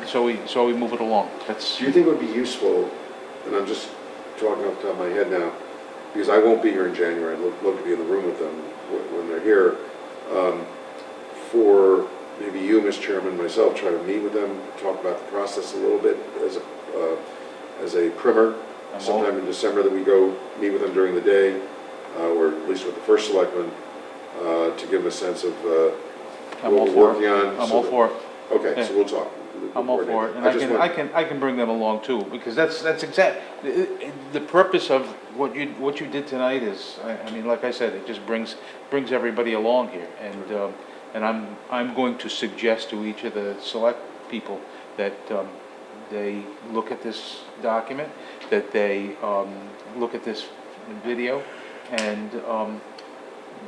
S1: so we move it along. That's,
S2: Do you think it would be useful, and I'm just talking off the top of my head now, because I won't be here in January, I'd love to be in the room with them when they're here, for maybe you, Mr. Chairman, myself, try to meet with them, talk about the process a little bit as a primer, sometime in December, that we go meet with them during the day, or at least with the first selectman, to give them a sense of
S1: I'm
S2: what
S1: all
S2: we're
S1: for
S2: working
S1: it.
S2: on.
S1: I'm
S2: so
S1: all
S2: that-
S1: for it.
S2: Okay,
S1: Yeah.
S2: so we'll talk.
S1: I'm all for it, and
S2: I just want-
S1: I can bring them along too, because that's the purpose of what you did tonight is, I mean, like I said, it just brings everybody along here, and I'm going to suggest to each of the select people that, they look at this document, that they, look at this video, and,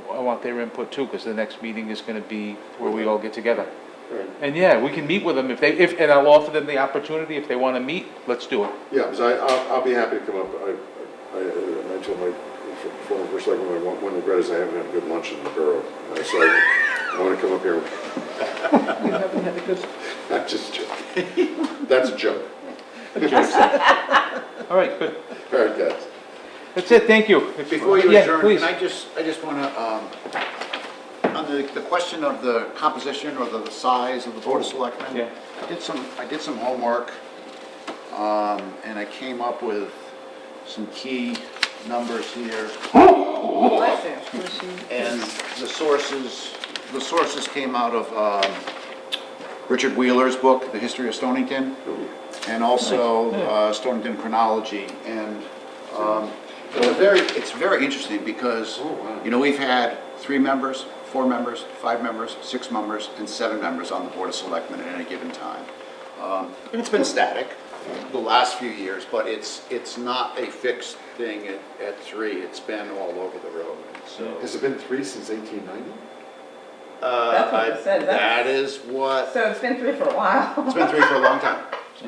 S1: I want their input too, because the next meeting is gonna be where we all get together.
S2: Right.
S1: And yeah, we can meet with them and I'll offer them the opportunity, if they wanna meet, let's do it.
S2: Yeah, because I'll be happy to come up. I told my former first selectman, one regret is I haven't had a good lunch in the borough. So I want to come up here.
S4: You haven't had a good,
S2: I'm just joking. That's a joke.
S1: All right, good.
S2: All right, guys.
S1: That's it, thank you.
S5: Before you
S1: Yeah,
S5: adjourn,
S1: please.
S5: can I just want to, on the question of the composition or the size of the Board of Selectmen?
S1: Yeah.
S5: I did some homework, and I came up with some key numbers here.
S3: Bless you.
S5: And the sources came out of Richard Wheeler's book, The History of Stonington, and also Stonington Chronology. And it's very interesting because, you know, we've had 3 members, 4 members, 5 members, 6 members, and 7 members on the Board of Selectmen at any given time. And it's been static the last few years, but it's not a fixed thing at 3. It's been all over the road. So
S2: Has it been 3 since 1890?
S3: That's what it says.
S5: that is what,
S3: So it's been 3 for a while.
S5: it's been 3 for a long time.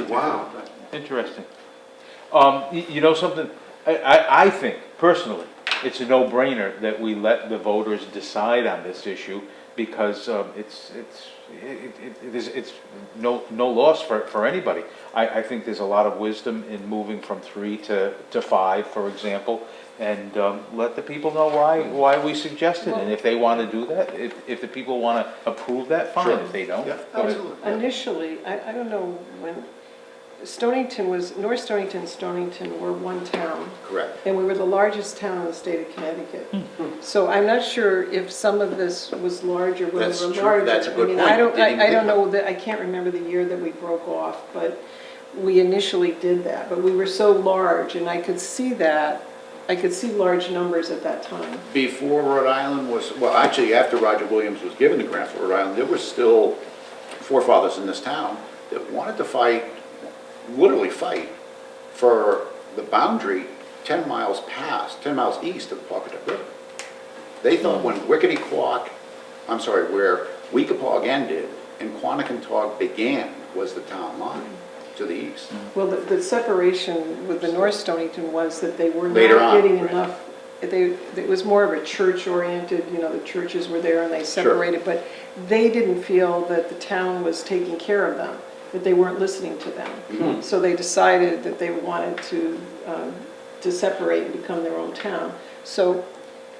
S2: Wow.
S1: Interesting. You know something, I think personally, it's a no-brainer that we let the voters decide on this issue, because it's no loss for anybody. I think there's a lot of wisdom in moving from 3 to 5, for example, and let the people know why we suggested it. And if they want to do that, if the people want to approve that, fine. If they don't,
S5: Yeah,
S1: go ahead.
S5: absolutely.
S4: initially, I don't know when, North Stonington and Stonington were one town.
S5: Correct.
S4: And we were the largest town in the state of Connecticut. So I'm not sure if some of this was larger when
S5: That's
S4: we were
S5: true.
S4: larger.
S5: That's a good
S4: I mean,
S5: point.
S4: I don't,
S5: Didn't even
S4: I
S5: think
S4: don't know
S5: about
S4: that, I can't remember the year that we broke off, but we initially did that. But we were so large, and I could see large numbers at that time.
S5: Before Rhode Island was, well, actually, after Roger Williams was given the grant for Rhode Island, there were still forefathers in this town that wanted to fight, literally fight, for the boundary 10 miles east of the Pawcatuck River. They thought when where Weekapaug ended and Quanticontog began was the town line to the east.
S4: Well, the separation with the North Stonington was that they were
S5: Later
S4: not
S5: on,
S4: getting
S5: right.
S4: enough. It was more of a church-oriented, you know, the churches were there and they separated, but they didn't feel that the town was taking care of them, that they weren't listening to them. So they decided that they wanted to separate and become their own town. So,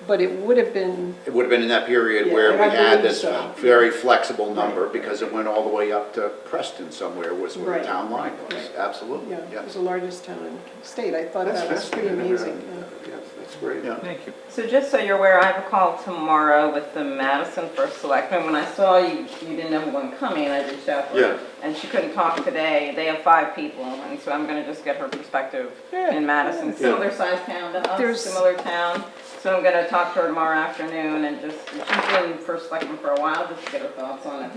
S4: but it would have been,
S5: It would have been in that period
S4: Yeah,
S5: where we
S4: I
S5: had
S4: believe
S5: this
S4: so.
S5: very flexible number because it went all the way up to Preston somewhere was where
S4: Right.
S5: the town line was.
S4: Right.
S5: Absolutely,
S4: yeah, it
S5: yes.
S4: was the largest town in the state. I thought
S2: That's
S4: that was pretty
S2: fascinating.
S4: amazing. Yeah.
S2: Yeah, that's great.
S5: Yeah.
S1: Thank you.
S3: So just so you're aware, I have a call tomorrow with the Madison First Selectman. When I saw you, you didn't know one coming, I reached out to her.
S2: Yeah.
S3: And she couldn't talk today. They have 5 people, and so I'm gonna just get her perspective in Madison.
S2: Yeah.
S3: Similar sized town to us,
S4: There's-
S3: similar town. So I'm gonna talk to her tomorrow afternoon and she's been First Selectman for a while, just to get her thoughts on it.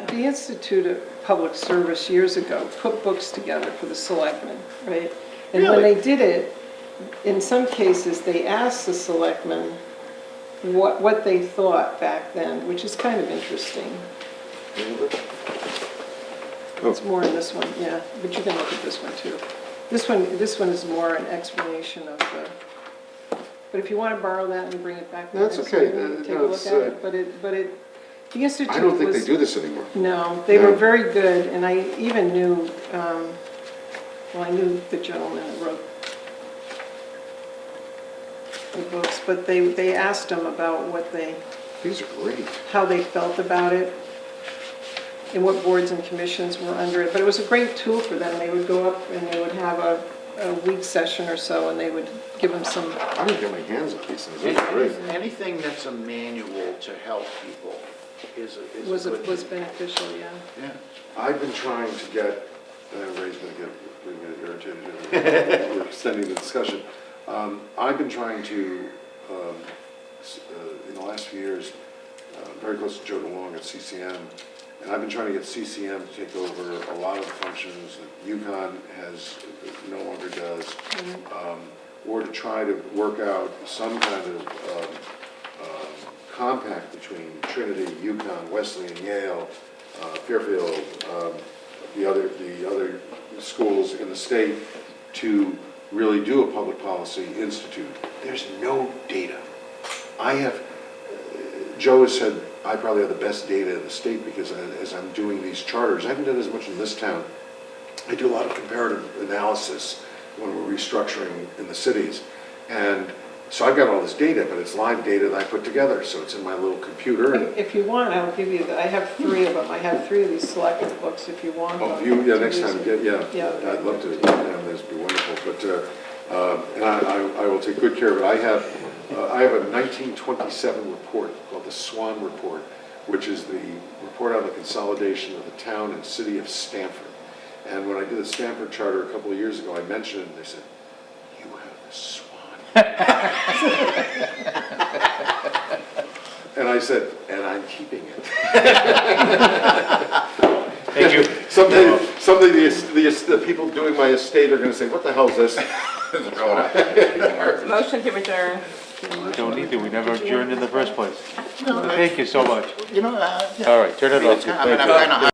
S4: The Institute of Public Service years ago put books together for the selectmen, right? And when
S5: Really?
S4: they did it, in some cases, they asked the selectmen what they thought back then, which is kind of interesting. It's more in this one, yeah, but you can look at this one too. This one is more an explanation of the, but if you want to borrow that and bring it back.
S2: That's
S4: next
S2: okay.
S4: meeting, Take a
S2: No,
S4: look
S2: it's,
S4: at it, the Institute was.
S2: I don't think they do this anymore.
S4: No, they
S2: No.
S4: were very good, and I even knew, I knew the gentleman that wrote the books, but they asked him about
S2: These are great.
S4: how they felt about it, and what boards and commissions were under it. But it was a great tool for them. They would go up and they would have a week session or so, and they would give them some,
S2: I'm gonna get my hands on these things. These are great.
S5: Anything that's a manual to help people is a
S4: Was
S5: good
S4: was
S5: thing.
S4: beneficial, yeah.
S5: Yeah.
S2: I've been trying to get, Ray's gonna get irritated, we're extending the discussion. I've been trying to, in the last few years, very close to Joe DeLong at CCM, and I've been trying to get CCM to take over a lot of the functions that UConn no longer does, or to try to work out some kind of compact between Trinity, UConn, Wesleyan, Yale, Fairfield, the other schools in the state to really do a public policy institute. There's no data. Joe has said I probably have the best data in the state because as I'm doing these charters, I haven't done as much in this town. I do a lot of comparative analysis when we're restructuring in the cities. And so I've got all this data, but it's live data that I put together, so it's in my little computer. And
S4: If you want, I'll give you, I have 3 of them. I have 3 of these selective books if you want.
S2: oh,
S4: them
S2: yeah,
S4: to
S2: next
S4: use
S2: time,
S4: them.
S2: yeah,
S4: Yeah.
S2: I'd love to have this, be wonderful. But and I will take good care of it. I have a 1927 report called the Swan Report, which is the report on the consolidation of the town and city of Stamford. And when I did the Stamford Charter a couple of years ago, I mentioned it, and they said, "You have the Swan." And I said, "And I'm keeping it."
S1: Thank you.
S2: Someday the people doing my estate are going to say, "What the hell is this?"
S3: Motion to adjourn.
S1: Don't need to, we never adjourned in the first place. Thank you so much.
S5: You know, yeah.
S1: All right, turn it off.
S5: I mean, I'm kind of